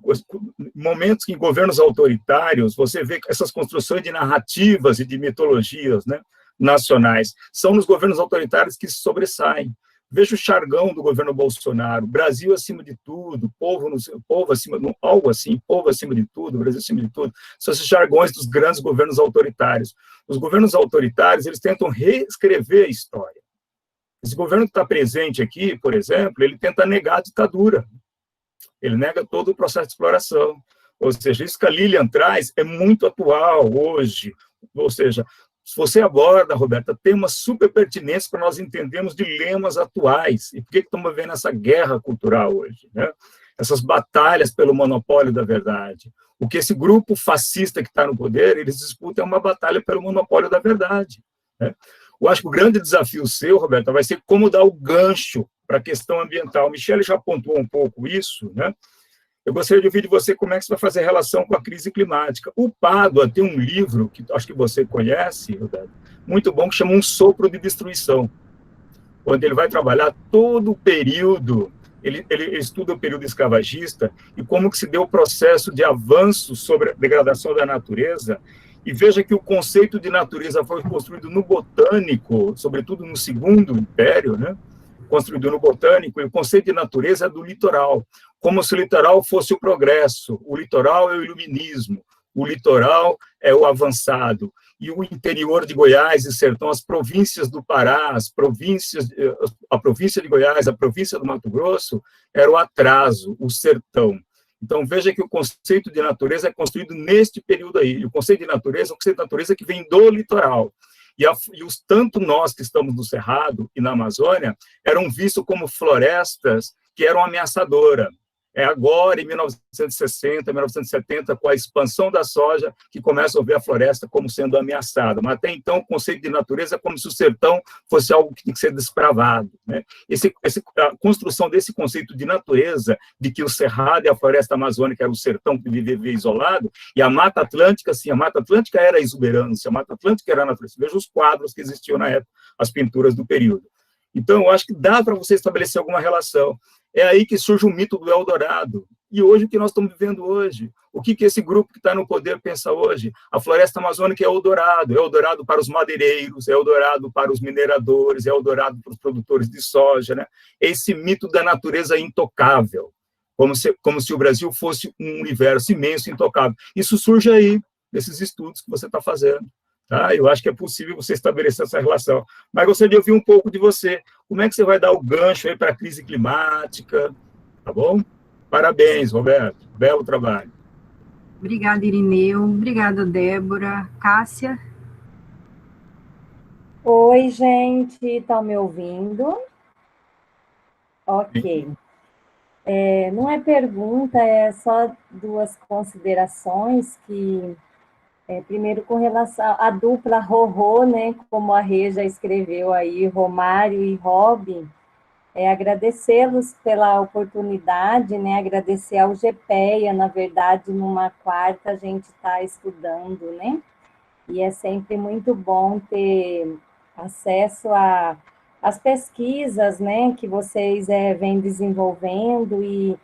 momentos que em governos autoritários, você vê essas construções de narrativas e de mitologias, né, nacionais, são nos governos autoritários que se sobressaem. Veja o jargão do governo Bolsonaro, Brasil acima de tudo, povo acima, algo assim, povo acima de tudo, Brasil acima de tudo, são esses jargões dos grandes governos autoritários. Os governos autoritários, eles tentam reescrever a história. Esse governo que está presente aqui, por exemplo, ele tenta negar a ditadura. Ele nega todo o processo de exploração. Ou seja, isso que a Lilian traz é muito atual hoje. Ou seja, se você aborda, Roberta, temas super pertinentes para nós entendermos dilemas atuais. E por que estamos vendo essa guerra cultural hoje, né? Essas batalhas pelo monopólio da verdade. O que esse grupo fascista que está no poder, eles disputam é uma batalha pelo monopólio da verdade, né? Eu acho que o grande desafio seu, Roberta, vai ser como dar o gancho para a questão ambiental. Michele já pontuou um pouco isso, né? Eu gostaria de ouvir de você como é que você vai fazer relação com a crise climática. O Pádua tem um livro, que acho que você conhece, Roberto, muito bom, que chama Um Sopro de Destruição, onde ele vai trabalhar todo o período, ele estuda o período escravagista e como que se deu o processo de avanço sobre a degradação da natureza. E veja que o conceito de natureza foi construído no botânico, sobretudo no Segundo Império, né? Construído no botânico, e o conceito de natureza é do litoral, como se o litoral fosse o progresso, o litoral é o iluminismo, o litoral é o avançado, e o interior de Goiás e Sertão, as províncias do Pará, a província de Goiás, a província do Mato Grosso, era o atraso, o sertão. Então, veja que o conceito de natureza é construído neste período aí. E o conceito de natureza é um conceito de natureza que vem do litoral. Tanto nós que estamos no Cerrado e na Amazônia eram vistos como florestas que eram ameaçadoras. É agora, em 1960, 1970, com a expansão da soja, que começam a ver a floresta como sendo ameaçada. Mas até então, o conceito de natureza é como se o sertão fosse algo que tem que ser desbravado, né? A construção desse conceito de natureza, de que o cerrado e a floresta amazônica era o sertão que vivia isolado, e a Mata Atlântica, sim, a Mata Atlântica era a exuberância, a Mata Atlântica era a natureza. Veja os quadros que existiam na época, as pinturas do período. Então, eu acho que dá para você estabelecer alguma relação. É aí que surge o mito do Eldorado. E hoje, o que nós estamos vivendo hoje? O que esse grupo que está no poder pensa hoje? A floresta amazônica é Eldorado para os madeireiros, é Eldorado para os mineradores, é Eldorado para os produtores de soja, né? Esse mito da natureza intocável, como se o Brasil fosse um universo imenso, intocável. Isso surge aí, nesses estudos que você está fazendo. Tá? Eu acho que é possível você estabelecer essa relação. Mas gostaria de ouvir um pouco de você. Como é que você vai dar o gancho aí para a crise climática? Tá bom? Parabéns, Roberto. Belo trabalho. Obrigada, Irineu. Obrigada, Débora. Cássia? Oi, gente. Estão me ouvindo? Ok. Não é pergunta, é só duas considerações que... primeiro, com relação à dupla Rorô, né, como a Rê já escreveu aí, Romário e Robin, agradecê-los pela oportunidade, né, agradecer ao GPEA, na verdade, numa quarta a gente está estudando, né, e é sempre muito bom ter acesso às pesquisas, né, que vocês vêm desenvolvendo, e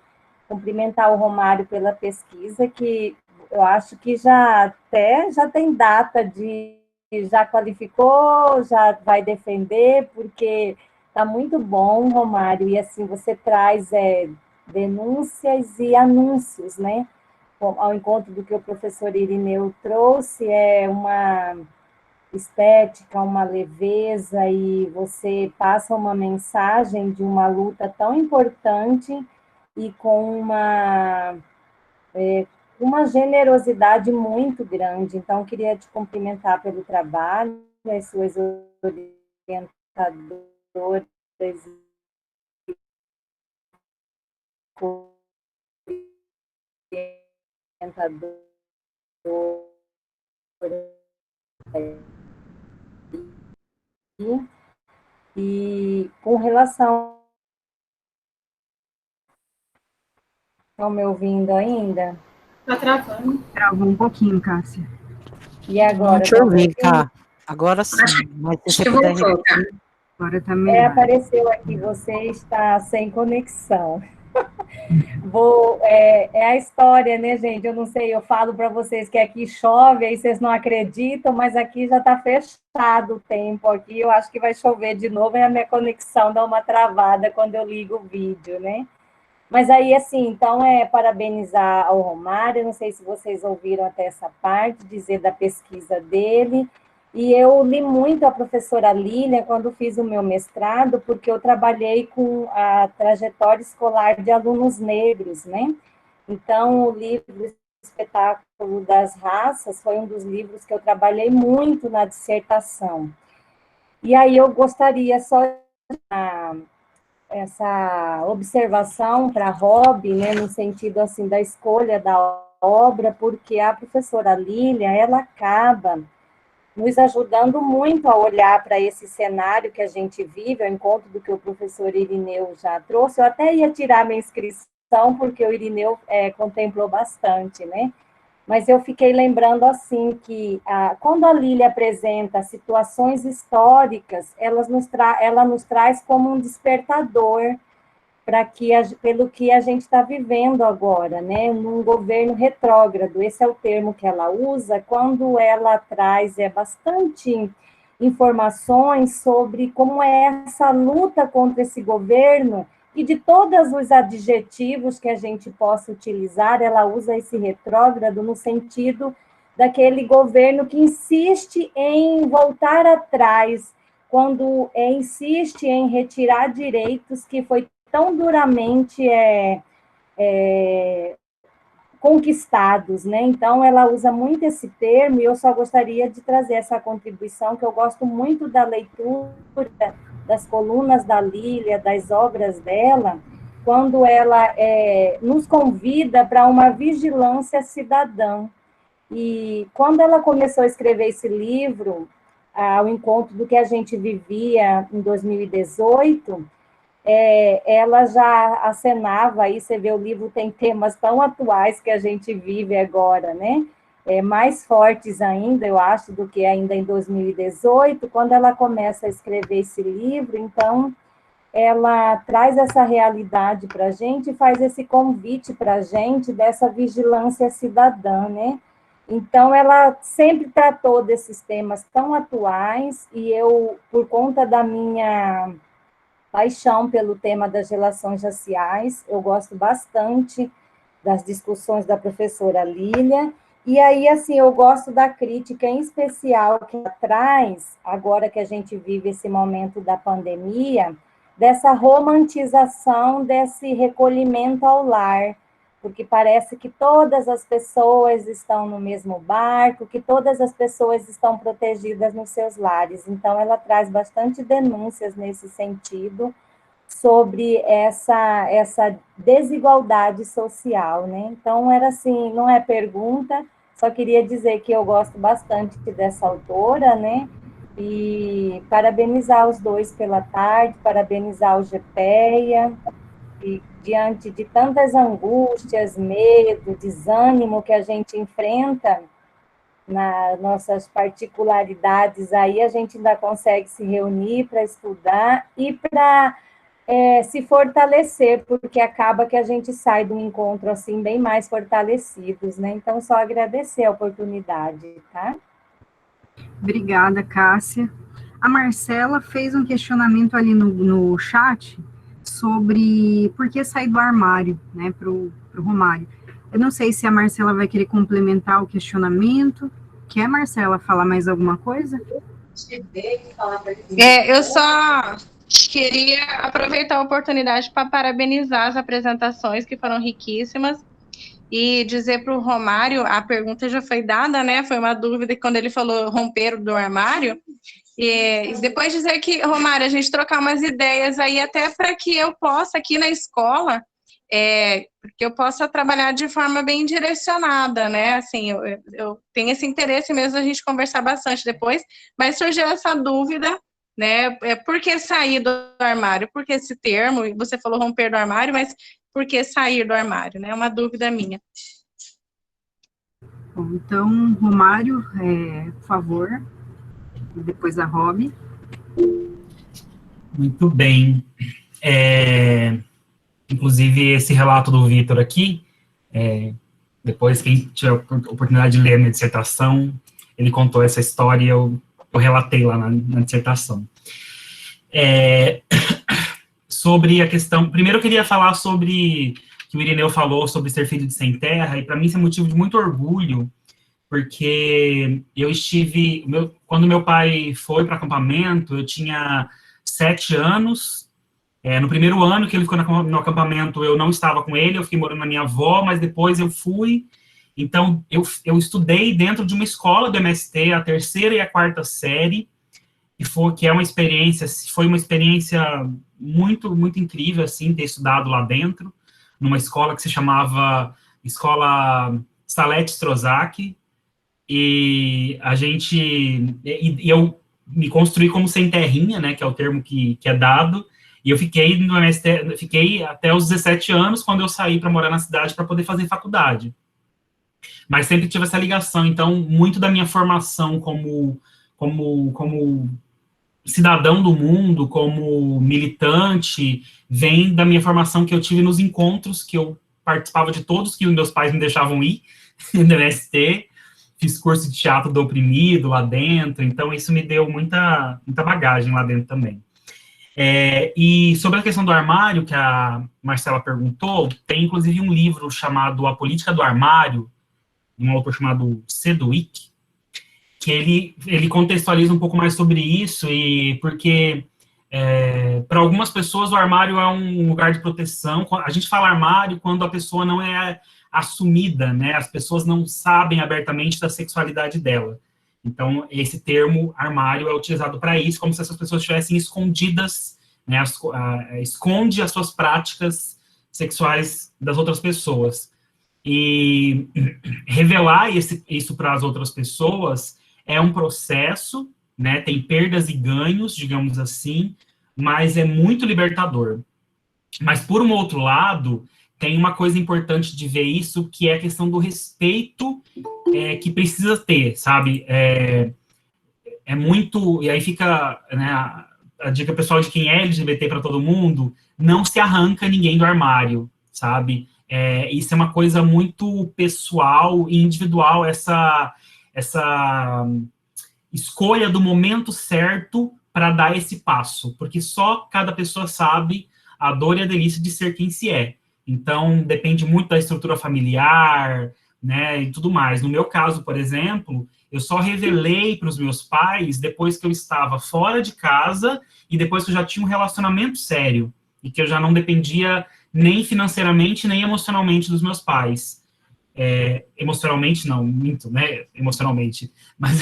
cumprimentar o Romário pela pesquisa, que eu acho que já tem data já qualificou, já vai defender, porque está muito bom, Romário, e assim, você traz denúncias e anúncios, né? Ao encontro do que o professor Irineu trouxe, é uma estética, uma leveza, e você passa uma mensagem de uma luta tão importante e com uma generosidade muito grande. Então, queria te cumprimentar pelo trabalho, as suas orientadoras e com relação... Estão me ouvindo ainda? Está travando. Travou um pouquinho, Cássia. E agora? Não te ouvi, Cá. Agora sim. Mas se você puder repetir. Agora está melhor. Apareceu aqui, você está sem conexão. É a história, né, gente? Eu não sei, eu falo para vocês que aqui chove, aí vocês não acreditam, mas aqui já está fechado o tempo aqui, eu acho que vai chover de novo, e a minha conexão dá uma travada quando eu ligo o vídeo, né? Mas aí, assim, então, parabenizar ao Romário, não sei se vocês ouviram até essa parte, dizer da pesquisa dele, e eu li muito a professora Lília quando fiz o meu mestrado, porque eu trabalhei com a trajetória escolar de alunos negros, né? Então, o livro Espetáculo das Raças foi um dos livros que eu trabalhei muito na dissertação. E aí eu gostaria só de essa observação para hobby, né, no sentido assim da escolha da obra, porque a professora Lília, ela acaba nos ajudando muito a olhar para esse cenário que a gente vive, ao encontro do que o professor Irineu já trouxe. Eu até ia tirar minha inscrição, porque o Irineu contemplou bastante, né? Mas eu fiquei lembrando assim que quando a Lília apresenta situações históricas, ela nos traz como um despertador pelo que a gente está vivendo agora, né? Num governo retrógrado, esse é o termo que ela usa, quando ela traz bastante informações sobre como é essa luta contra esse governo, e de todos os adjetivos que a gente possa utilizar, ela usa esse retrógrado no sentido daquele governo que insiste em voltar atrás, quando insiste em retirar direitos que foi tão duramente conquistados, né? Então, ela usa muito esse termo, e eu só gostaria de trazer essa contribuição, que eu gosto muito da leitura das colunas da Lília, das obras dela, quando ela nos convida para uma vigilância cidadã. E quando ela começou a escrever esse livro, ao encontro do que a gente vivia em 2018, ela já acenava aí, você vê, o livro tem temas tão atuais que a gente vive agora, né? Mais fortes ainda, eu acho, do que ainda em 2018, quando ela começa a escrever esse livro. Então, ela traz essa realidade para a gente e faz esse convite para a gente dessa vigilância cidadã, né? Então, ela sempre tratou desses temas tão atuais, e eu, por conta da minha paixão pelo tema das relações raciais, eu gosto bastante das discussões da professora Lília, e aí, assim, eu gosto da crítica em especial que ela traz, agora que a gente vive esse momento da pandemia, dessa romantização desse recolhimento ao lar, porque parece que todas as pessoas estão no mesmo barco, que todas as pessoas estão protegidas nos seus lares. Então, ela traz bastante denúncias nesse sentido, sobre essa desigualdade social, né? Então, era assim, não é pergunta, só queria dizer que eu gosto bastante dessa autora, né? E parabenizar os dois pela tarde, parabenizar o GPEA, e diante de tantas angústias, medo, desânimo que a gente enfrenta nas nossas particularidades, aí a gente ainda consegue se reunir para estudar e para se fortalecer, porque acaba que a gente sai de um encontro assim bem mais fortalecidos, né? Então, só agradecer a oportunidade, tá? Obrigada, Cássia. A Marcela fez um questionamento ali no chat sobre por que sair do armário, né, para o Romário. Eu não sei se a Marcela vai querer complementar o questionamento. Quer, Marcela, falar mais alguma coisa? Eu só queria aproveitar a oportunidade para parabenizar as apresentações, que foram riquíssimas, e dizer para o Romário, a pergunta já foi dada, né? Foi uma dúvida quando ele falou romper do armário. E depois dizer que, Romário, a gente trocar umas ideias aí, até para que eu possa, aqui na escola, que eu possa trabalhar de forma bem direcionada, né? Assim, eu tenho esse interesse mesmo a gente conversar bastante depois, mas surgiu essa dúvida, né? Por que sair do armário? Por que esse termo? Você falou romper do armário, mas por que sair do armário, né? É uma dúvida minha. Bom, então, Romário, por favor, depois a Rob. Muito bem. Inclusive, esse relato do Vitor aqui, depois, quem tiver a oportunidade de ler a minha dissertação, ele contou essa história e eu relatei lá na dissertação. Sobre a questão... Primeiro, eu queria falar sobre... que o Irineu falou sobre ser filho de sem terra, e para mim isso é motivo de muito orgulho, porque eu estive... quando meu pai foi para acampamento, eu tinha 7 anos. No primeiro ano que ele ficou no acampamento, eu não estava com ele, eu fiquei morando na minha avó, mas depois eu fui. Então, eu estudei dentro de uma escola do MST, a 3ª e a 4ª série, que é uma experiência, foi uma experiência muito, muito incrível, assim, ter estudado lá dentro, numa escola que se chamava Escola Salete Strozak, e eu me construí como sem terrinha, né, que é o termo que é dado, e eu fiquei no MST, fiquei até os 17 anos, quando eu saí para morar na cidade para poder fazer faculdade. Mas sempre tive essa ligação, então, muito da minha formação como cidadão do mundo, como militante, vem da minha formação que eu tive nos encontros, que eu participava de todos que os meus pais me deixavam ir, no MST, fiz curso de teatro do oprimido lá dentro, então isso me deu muita bagagem lá dentro também. E sobre a questão do armário, que a Marcela perguntou, tem inclusive um livro chamado A Política do Armário, de um autor chamado Sedgwick, que ele contextualiza um pouco mais sobre isso, e porque para algumas pessoas o armário é um lugar de proteção. A gente fala armário quando a pessoa não é assumida, né? As pessoas não sabem abertamente da sexualidade dela. Então, esse termo armário é utilizado para isso, como se essas pessoas estivessem escondidas, né? Esconde as suas práticas sexuais das outras pessoas. E revelar isso para as outras pessoas é um processo, né? Tem perdas e ganhos, digamos assim, mas é muito libertador. Mas, por um outro lado, tem uma coisa importante de ver isso, que é a questão do respeito que precisa ter, sabe? É muito... E aí fica, né, a dica pessoal de quem é LGBT para todo mundo, não se arranca ninguém do armário, sabe? Isso é uma coisa muito pessoal e individual, essa escolha do momento certo para dar esse passo, porque só cada pessoa sabe a dor e a delícia de ser quem se é. Então, depende muito da estrutura familiar, né, e tudo mais. No meu caso, por exemplo, eu só revelei para os meus pais depois que eu estava fora de casa e depois que eu já tinha um relacionamento sério e que eu já não dependia nem financeiramente, nem emocionalmente dos meus pais. Emocionalmente, não, minto, né, emocionalmente, mas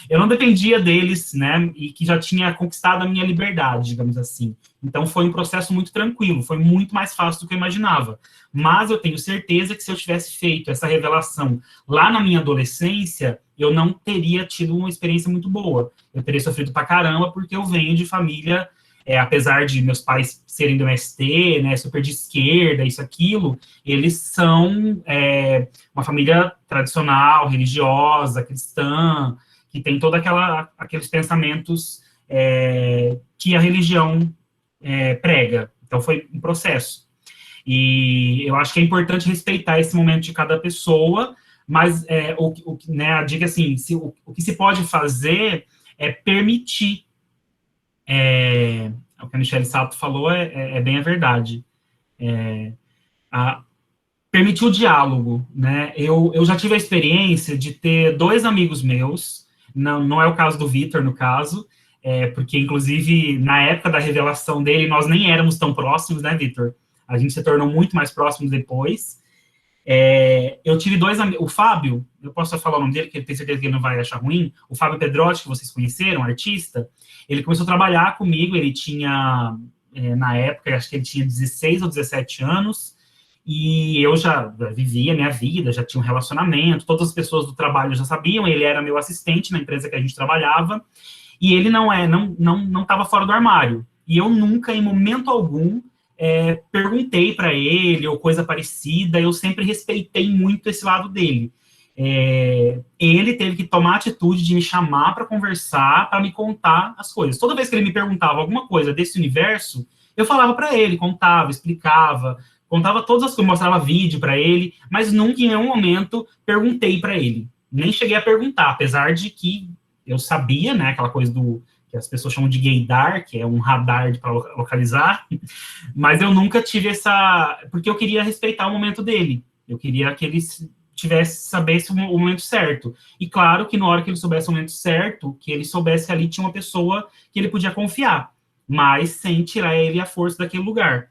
eu não dependia deles, né, e que já tinha conquistado a minha liberdade, digamos assim. Então, foi um processo muito tranquilo, foi muito mais fácil do que eu imaginava. Mas eu tenho certeza que se eu tivesse feito essa revelação lá na minha adolescência, eu não teria tido uma experiência muito boa. Eu teria sofrido pra caramba, porque eu venho de família... apesar de meus pais serem do MST, né, super de esquerda, isso, aquilo, eles são uma família tradicional, religiosa, cristã, que tem todos aqueles pensamentos que a religião prega. Então, foi um processo. E eu acho que é importante respeitar esse momento de cada pessoa, mas né, a dica assim, o que se pode fazer é permitir o que a Michele Sato falou é bem a verdade. Permitir o diálogo, né? Eu já tive a experiência de ter 2 amigos meus, não é o caso do Vitor, no caso, porque, inclusive, na época da revelação dele, nós nem éramos tão próximos, né, Vitor? A gente se tornou muito mais próximos depois. Eu tive 2 amigos, o Fábio, eu posso falar o nome dele, que eu tenho certeza que ele não vai achar ruim, o Fábio Pedrotti, que vocês conheceram, artista, ele começou a trabalhar comigo, ele tinha, na época, acho que ele tinha 16 ou 17 anos, e eu já vivia minha vida, já tinha um relacionamento, todas as pessoas do trabalho já sabiam, ele era meu assistente na empresa que a gente trabalhava, e ele não estava fora do armário, e eu nunca, em momento algum, perguntei para ele, ou coisa parecida, eu sempre respeitei muito esse lado dele. Ele teve que tomar a atitude de me chamar para conversar, para me contar as coisas. Toda vez que ele me perguntava alguma coisa desse universo, eu falava para ele, contava, explicava, contava todas as coisas, mostrava vídeo para ele, mas nunca em nenhum momento perguntei para ele. Nem cheguei a perguntar, apesar de que eu sabia, né, aquela coisa que as pessoas chamam de gaydar, que é um radar para localizar, mas eu nunca tive porque eu queria respeitar o momento dele. Eu queria que ele sabesse o momento certo. E claro que na hora que ele soubesse o momento certo, que ele soubesse que ali tinha uma pessoa que ele podia confiar, mas sem tirar ele à força daquele lugar.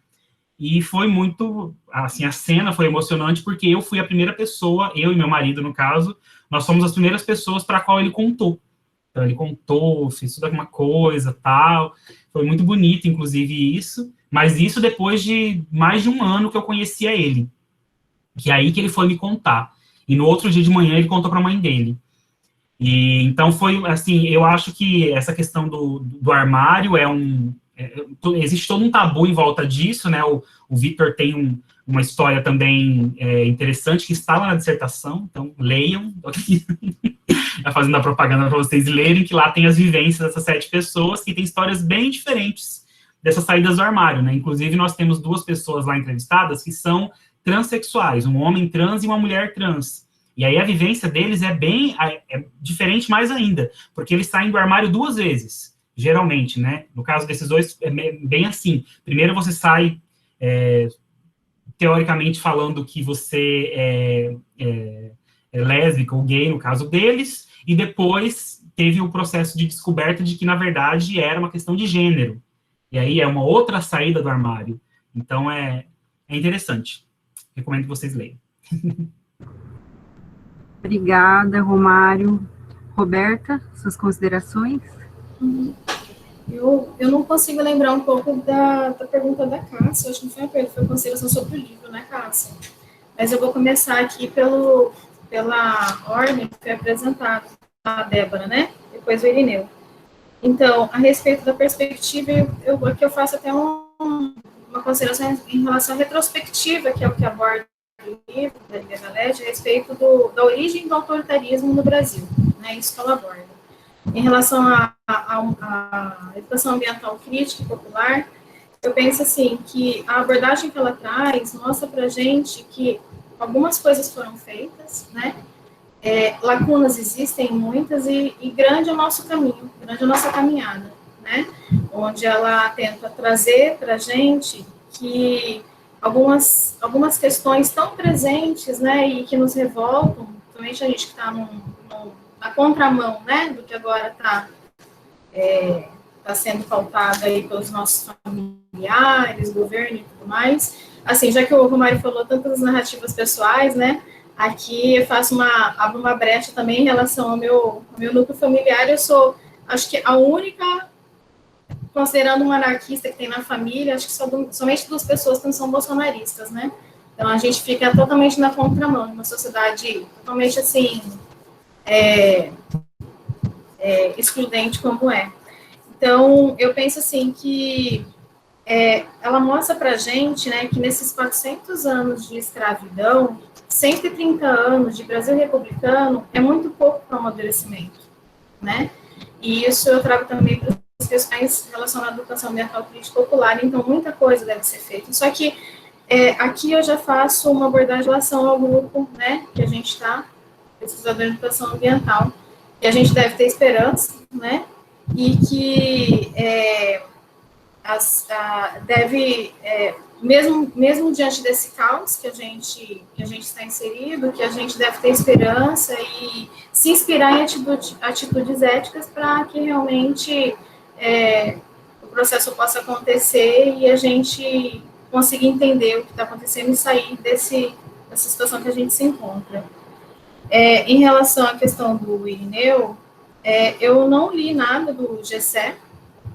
E foi muito, assim, a cena foi emocionante, porque eu fui a primeira pessoa, eu e meu marido, no caso, nós fomos as primeiras pessoas para a qual ele contou. Então, ele contou, fez toda alguma coisa, tal. Foi muito bonito, inclusive, isso. Mas isso depois de mais de 1 ano que eu conhecia ele. Que é aí que ele foi me contar. E no outro dia de manhã, ele contou para a mãe dele. E, então, foi, assim, eu acho que essa questão do armário existe todo um tabu em volta disso, né? O Vitor tem uma história também interessante que está lá na dissertação, então leiam, fazendo a propaganda para vocês lerem, que lá tem as vivências dessas 7 pessoas, que têm histórias bem diferentes dessas saídas do armário, né? Inclusive, nós temos 2 pessoas lá entrevistadas que são transexuais, um homem trans e uma mulher trans. E aí a vivência deles é diferente mais ainda, porque eles saem do armário 2 vezes, geralmente, né? No caso desses 2, é bem assim. Primeiro você sai, teoricamente falando que você é lésbica ou gay, no caso deles, e depois teve o processo de descoberta de que, na verdade, era uma questão de gênero. E aí é uma outra saída do armário. Então, é interessante. Recomendo que vocês leiam. Obrigada, Romário. Roberta, suas considerações? Eu não consigo lembrar um pouco da pergunta da Cássia, acho que não foi uma pergunta, foi uma consideração sobre o livro, né, Cássia? Mas eu vou começar aqui pela ordem que foi apresentada, a Débora, né? Depois o Irineu. Então, a respeito da perspectiva, aqui eu faço até uma consideração em relação à retrospectiva, que é o que aborda o livro da Lívia Valete, a respeito da origem do autoritarismo no Brasil, né? Isso que ela aborda. Em relação à educação ambiental crítica e popular, eu penso assim, que a abordagem que ela traz mostra para a gente que algumas coisas foram feitas, né? Lacunas existem muitas e grande é o nosso caminho, grande é a nossa caminhada, né? Onde ela tenta trazer para a gente que algumas questões tão presentes, né, e que nos revoltam, principalmente a gente que está na contramão, né, do que agora está sendo pautado aí pelos nossos familiares, governo e tudo mais. Assim, já que o Romário falou tantas narrativas pessoais, né, aqui eu abro uma brecha também em relação ao meu núcleo familiar. Eu sou, acho que a única, considerando um anarquista que tem na família, acho que somente 2 pessoas que não são bolsonaristas, né? Então, a gente fica totalmente na contramão, numa sociedade totalmente, assim, excludente como é. Então, eu penso, assim, que ela mostra pra gente, né, que nesses 400 anos de escravidão, 130 anos de Brasil republicano é muito pouco para o amadurecimento, né? E isso eu trago também para as questões relacionadas à educação ambiental crítica popular, então muita coisa deve ser feita. Só que aqui eu já faço uma abordagem em relação ao grupo, né, que a gente está, pesquisador de educação ambiental, e a gente deve ter esperança, né, e que deve, mesmo diante desse caos que a gente está inserido, que a gente deve ter esperança e se inspirar em atitudes éticas para que realmente o processo possa acontecer e a gente conseguir entender o que está acontecendo e sair dessa situação que a gente se encontra. Em relação à questão do Irineu, eu não li nada do Gessé,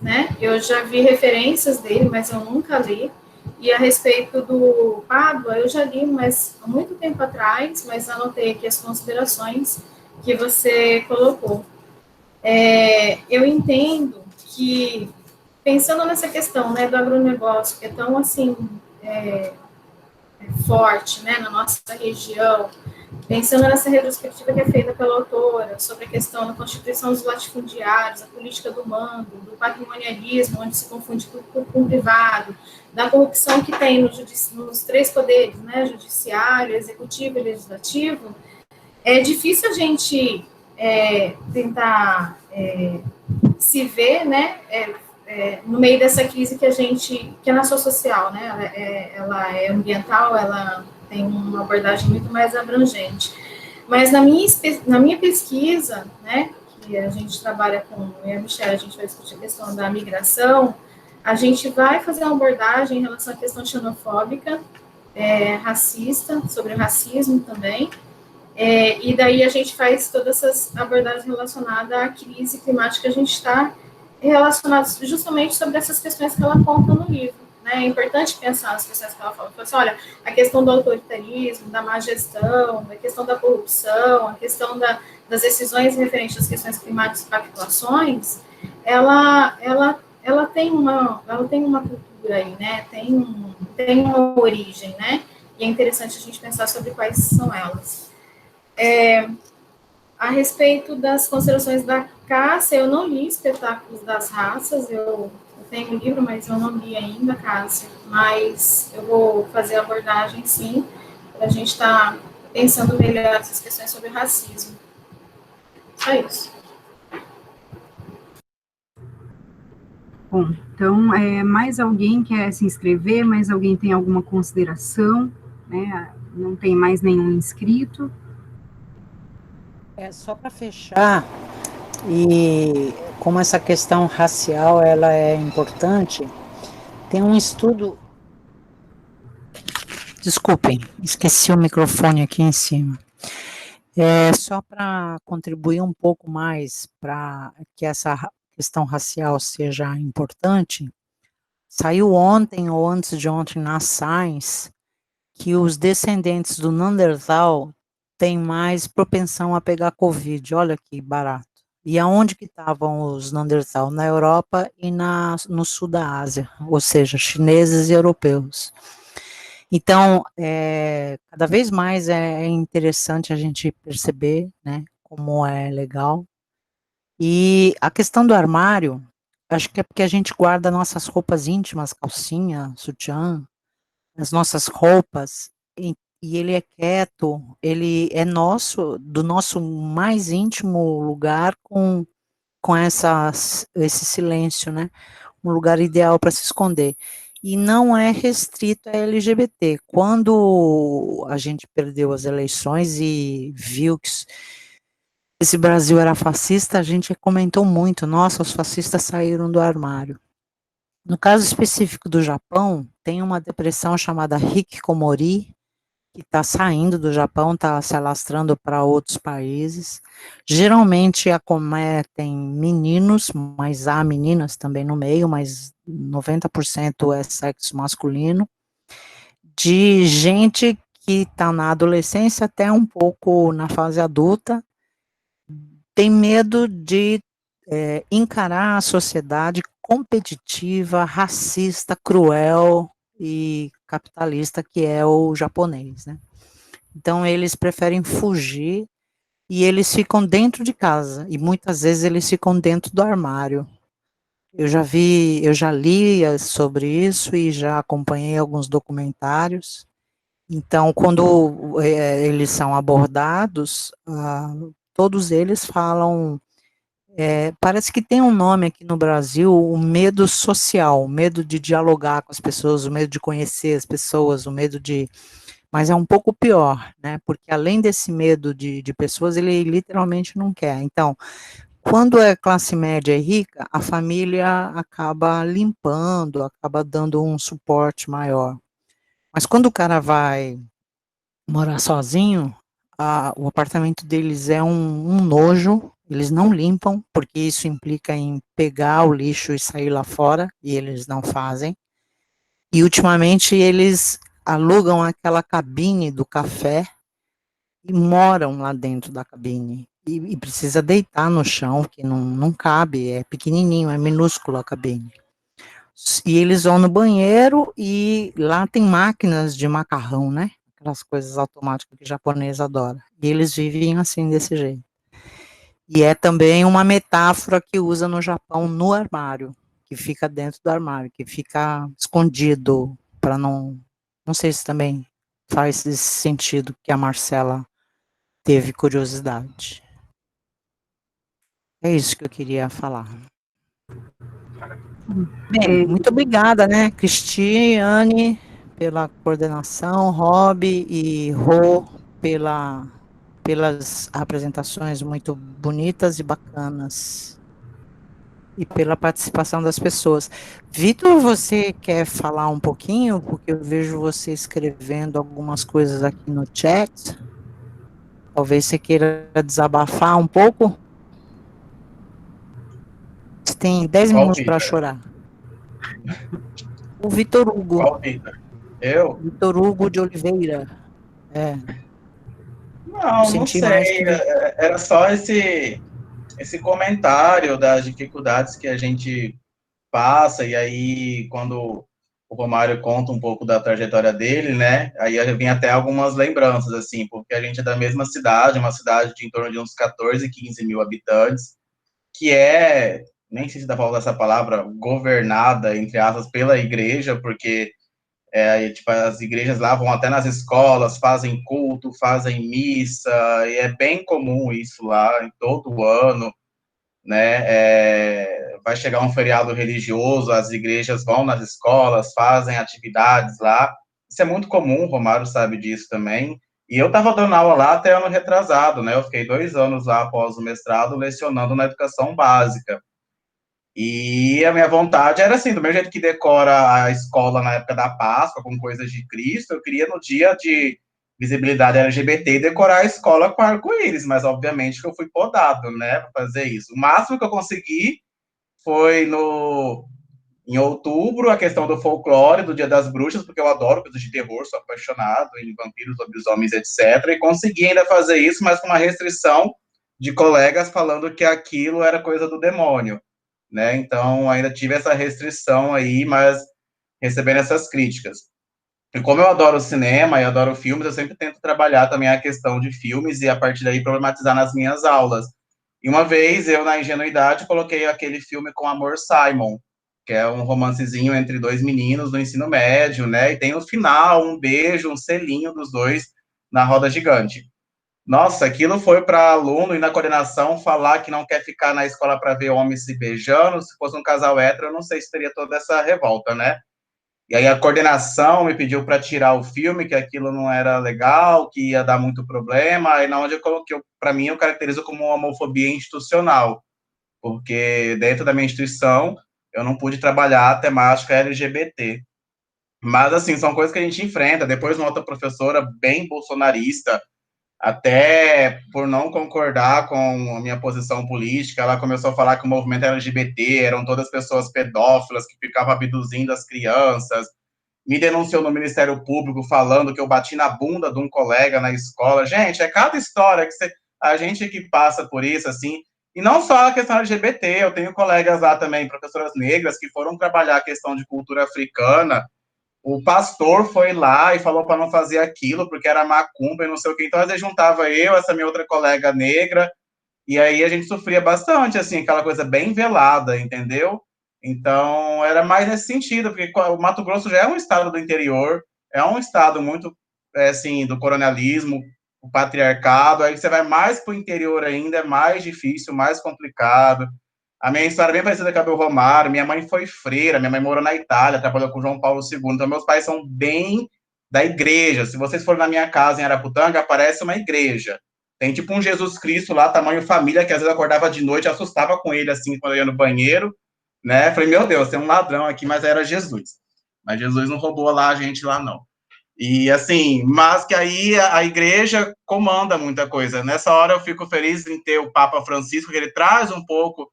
né? Eu já vi referências dele, mas eu nunca li. E a respeito do Pádua, eu já li, mas há muito tempo atrás, mas anotei aqui as considerações que você colocou. Eu entendo que, pensando nessa questão, né, do agronegócio, que é tão, assim, forte, né, na nossa região, pensando nessa retrospectiva que é feita pela autora sobre a questão da constituição dos latifundiários, a política do mando, do patrimonialismo, onde se confunde público com privado, da corrupção que tem nos três poderes, né, judiciário, executivo e legislativo, é difícil a gente tentar se ver, né, no meio dessa crise que é na sua social, né, ela é ambiental, ela tem uma abordagem muito mais abrangente. Mas na minha pesquisa, né, que a gente trabalha com, eu e a Michelle, a gente vai discutir a questão da migração, a gente vai fazer uma abordagem em relação à questão xenofóbica, racista, sobre o racismo também, e daí a gente faz todas essas abordagens relacionadas à crise climática que a gente está relacionadas justamente sobre essas questões que ela aponta no livro. Né? É importante pensar nas questões que ela fala. Assim, olha, a questão do autoritarismo, da má gestão, a questão da corrupção, a questão das decisões referentes às questões climáticas e pactuações, ela tem uma cultura aí, né? Tem uma origem, né? E é interessante a gente pensar sobre quais são elas. A respeito das considerações da Cássia, eu não li Espetáculos das Raças, eu tenho um livro, mas eu não li ainda, Cássia, mas eu vou fazer a abordagem, sim, para a gente estar pensando melhor essas questões sobre racismo. Só isso. Bom, então, mais alguém quer se inscrever? Mais alguém tem alguma consideração? Né? Não tem mais nenhum inscrito? Só para fechar, e como essa questão racial ela é importante, tem um estudo. Desculpem, esqueci o microfone aqui em cima. Só para contribuir um pouco mais para que essa questão racial seja importante, saiu ontem ou antes de ontem na Science que os descendentes do Neandertal têm mais propensão a pegar Covid. Olha que barato. E aonde que estavam os Neandertal? Na Europa e no sul da Ásia, ou seja, chineses e europeus. Então, cada vez mais é interessante a gente perceber, né, como é legal. E a questão do armário, acho que é porque a gente guarda nossas roupas íntimas, calcinha, sutiã, as nossas roupas, e ele é quieto, ele é nosso, do nosso mais íntimo lugar com esse silêncio, né? Um lugar ideal para se esconder. E não é restrito a LGBT. Quando a gente perdeu as eleições e viu que esse Brasil era fascista, a gente comentou muito, nossa, os fascistas saíram do armário. No caso específico do Japão, tem uma depressão chamada hikikomori, que está saindo do Japão, está se alastrando para outros países. Geralmente acometem meninos, mas há meninas também no meio, mas 90% é sexo masculino, de gente que está na adolescência até um pouco na fase adulta, tem medo de encarar a sociedade competitiva, racista, cruel e capitalista que é o japonês, né? Então eles preferem fugir e eles ficam dentro de casa e muitas vezes eles ficam dentro do armário. Eu já li sobre isso e já acompanhei alguns documentários. Então, quando eles são abordados, todos eles falam Parece que tem um nome aqui no Brasil, o medo social, o medo de dialogar com as pessoas, o medo de conhecer as pessoas, o medo de... Mas é um pouco pior, né? Porque além desse medo de pessoas, ele literalmente não quer. Então, quando é classe média e rica, a família acaba limpando, acaba dando um suporte maior. Mas quando o cara vai morar sozinho, o apartamento deles é um nojo, eles não limpam, porque isso implica em pegar o lixo e sair lá fora, e eles não fazem. E ultimamente eles alugam aquela cabine do café e moram lá dentro da cabine. E precisa deitar no chão, que não cabe, é pequenininho, é minúsculo a cabine. E eles vão no banheiro e lá tem máquinas de macarrão, né? Aquelas coisas automáticas que o japonês adora. E eles vivem assim, desse jeito. E é também uma metáfora que usa no Japão no armário, que fica dentro do armário, que fica escondido para não... Não sei se também faz esse sentido que a Marcela teve curiosidade. É isso que eu queria falar. Bem, muito obrigada, né, Cristiane, pela coordenação, Rob e Rô, pelas apresentações muito bonitas e bacanas, e pela participação das pessoas. Vitor, você quer falar um pouquinho? Porque eu vejo você escrevendo algumas coisas aqui no chat. Talvez você queira desabafar um pouco. Você tem 10 minutos para chorar. O Vitor Hugo. Qual Vitor? Eu? Vitor Hugo de Oliveira. Não sei. Era só esse comentário das dificuldades que a gente passa, e aí, quando o Romário conta um pouco da trajetória dele, né, aí vem até algumas lembranças, assim, porque a gente é da mesma cidade, uma cidade de em torno de uns 14, 15 mil habitantes, que nem sei se dá pra usar essa palavra, governada, entre aspas, pela igreja, porque tipo, as igrejas lá vão até nas escolas, fazem culto, fazem missa, e é bem comum isso lá, em todo ano, né? Vai chegar um feriado religioso, as igrejas vão nas escolas, fazem atividades lá. Isso é muito comum, o Romário sabe disso também. E eu estava dando aula lá até ano retrasado, né? Eu fiquei 2 anos lá após o mestrado lecionando na educação básica. E a minha vontade era assim, do mesmo jeito que decora a escola na época da Páscoa, com coisas de Cristo, eu queria no dia de visibilidade LGBT decorar a escola com arco-íris, mas obviamente que eu fui podado, né, para fazer isso. O máximo que eu consegui foi em outubro, a questão do folclore, do Dia das Bruxas, porque eu adoro coisas de terror, sou apaixonado em vampiros, lobisomens, etc. E consegui ainda fazer isso, mas com uma restrição de colegas falando que aquilo era coisa do demônio, né? Então, ainda tive essa restrição aí, mas recebendo essas críticas. E como eu adoro cinema e adoro filmes, eu sempre tento trabalhar também a questão de filmes e, a partir daí, problematizar nas minhas aulas. E uma vez, eu, na ingenuidade, coloquei aquele filme com Amor Simon, que é um romancezinho entre 2 meninos do ensino médio, né? E tem no final um beijo, um selinho dos dois na roda gigante. Nossa, aquilo foi para aluno e na coordenação falar que não quer ficar na escola para ver homens se beijando. Se fosse um casal hétero, eu não sei se teria toda essa revolta, né? E aí a coordenação me pediu para tirar o filme, que aquilo não era legal, que ia dar muito problema. Aí na onde eu coloquei, para mim, eu caracterizo como uma homofobia institucional, porque dentro da minha instituição eu não pude trabalhar a temática LGBT. Mas, assim, são coisas que a gente enfrenta. Depois, uma outra professora bem bolsonarista, até por não concordar com a minha posição política, ela começou a falar que o movimento LGBT eram todas pessoas pedófilas que ficavam abduzindo as crianças, me denunciou no Ministério Público falando que eu bati na bunda de um colega na escola. Gente, é cada história que a gente que passa por isso, assim, e não só a questão LGBT, eu tenho colegas lá também, professoras negras, que foram trabalhar a questão de cultura africana. O pastor foi lá e falou para não fazer aquilo, porque era macumba e não sei o que. Então, às vezes, juntava eu, essa minha outra colega negra, e aí a gente sofria bastante, assim, aquela coisa bem velada, entendeu? Então, era mais nesse sentido, porque o Mato Grosso já é um estado do interior, é um estado muito, assim, do coronelismo, o patriarcado, aí você vai mais para o interior ainda, é mais difícil, mais complicado. A minha história é bem parecida com a do Romário. Minha mãe foi freira, minha mãe morou na Itália, trabalhou com João Paulo II, então meus pais são bem da igreja. Se vocês forem na minha casa em Araputanga, aparece uma igreja. Tem tipo um Jesus Cristo lá, tamanho família, que às vezes eu acordava de noite, assustava com ele, assim, quando eu ia no banheiro, né? Falei, meu Deus, tem um ladrão aqui, mas era Jesus. Mas Jesus não roubou lá a gente lá, não. E assim, mas que aí a igreja comanda muita coisa. Nessa hora eu fico feliz em ter o Papa Francisco, que ele traz um pouco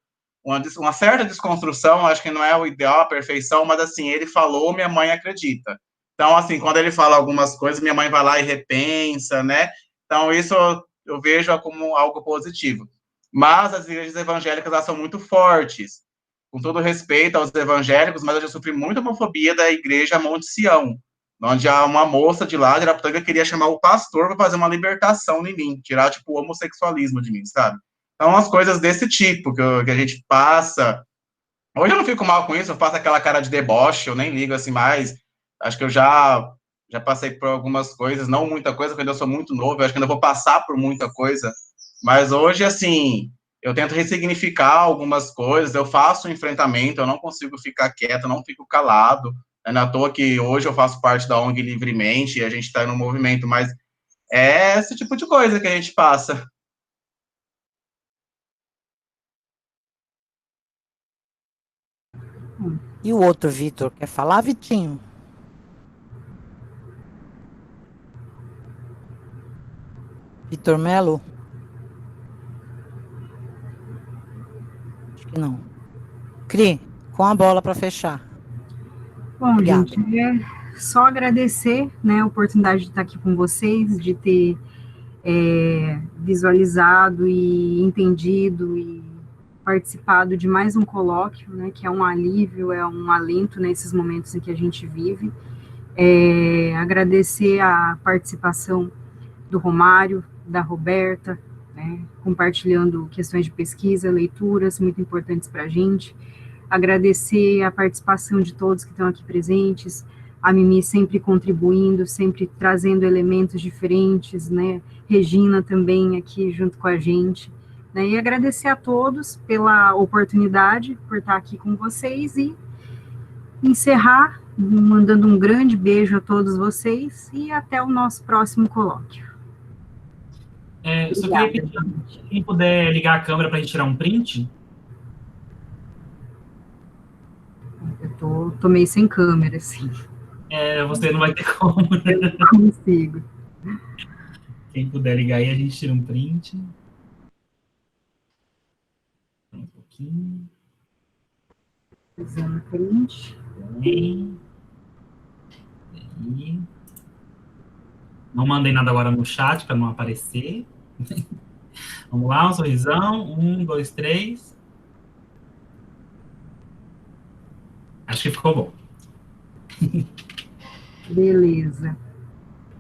uma certa desconstrução, acho que não é o ideal, a perfeição, mas assim, ele falou, minha mãe acredita. Então, assim, quando ele fala algumas coisas, minha mãe vai lá e repensa, né? Então, isso eu vejo como algo positivo. Mas as igrejas evangélicas, elas são muito fortes. Com todo respeito aos evangélicos, mas eu já sofri muita homofobia da igreja Monte Sião, onde uma moça de lá, de Araputanga, queria chamar o pastor para fazer uma libertação em mim, tirar, tipo, o homossexualismo de mim, sabe? Então, as coisas desse tipo que a gente passa. Hoje eu não fico mal com isso, eu faço aquela cara de deboche, eu nem ligo assim mais. Acho que eu já passei por algumas coisas, não muita coisa, porque eu ainda sou muito novo, eu acho que ainda vou passar por muita coisa. Mas hoje, assim, eu tento ressignificar algumas coisas, eu faço um enfrentamento, eu não consigo ficar quieto, eu não fico calado. Não é à toa que hoje eu faço parte da ONG Livremente, e a gente está no movimento, mas é esse tipo de coisa que a gente passa. E o outro, Vitor, quer falar, Vitinho? Vitor Melo? Acho que não. Cri, com a bola para fechar. Bom, Obrigada. gente, só agradecer, né, a oportunidade de estar aqui com vocês, de ter visualizado e entendido e participado de mais um colóquio, né, que é um alívio, é um alento nesses momentos em que a gente vive. Agradecer a participação do Romário, da Roberta, né, compartilhando questões de pesquisa, leituras muito importantes para a gente. Agradecer a participação de todos que estão aqui presentes, a Mimi sempre contribuindo, sempre trazendo elementos diferentes, né, Regina também aqui junto com a gente, né, e agradecer a todos pela oportunidade, por estar aqui com vocês, e encerrar mandando um grande beijo a todos vocês, e até o nosso próximo colóquio. Eu só queria pedir, quem puder ligar a câmera para a gente tirar um print. Eu tô meio sem câmera, assim. Você não vai ter como. Eu não consigo. Quem puder ligar aí, a gente tira um print. Um pouquinho. Fazendo print. Bem. Aí. Não mandei nada agora no chat para não aparecer. Vamos lá, um sorrisão. 1, 2, 3. Acho que ficou bom. Beleza.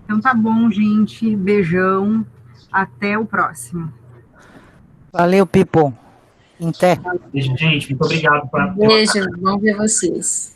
Então tá bom, gente. Beijão. Até o próximo. Valeu, Pipo. Até. Beijo, gente. Muito obrigado. Beijo. Vamos ver vocês.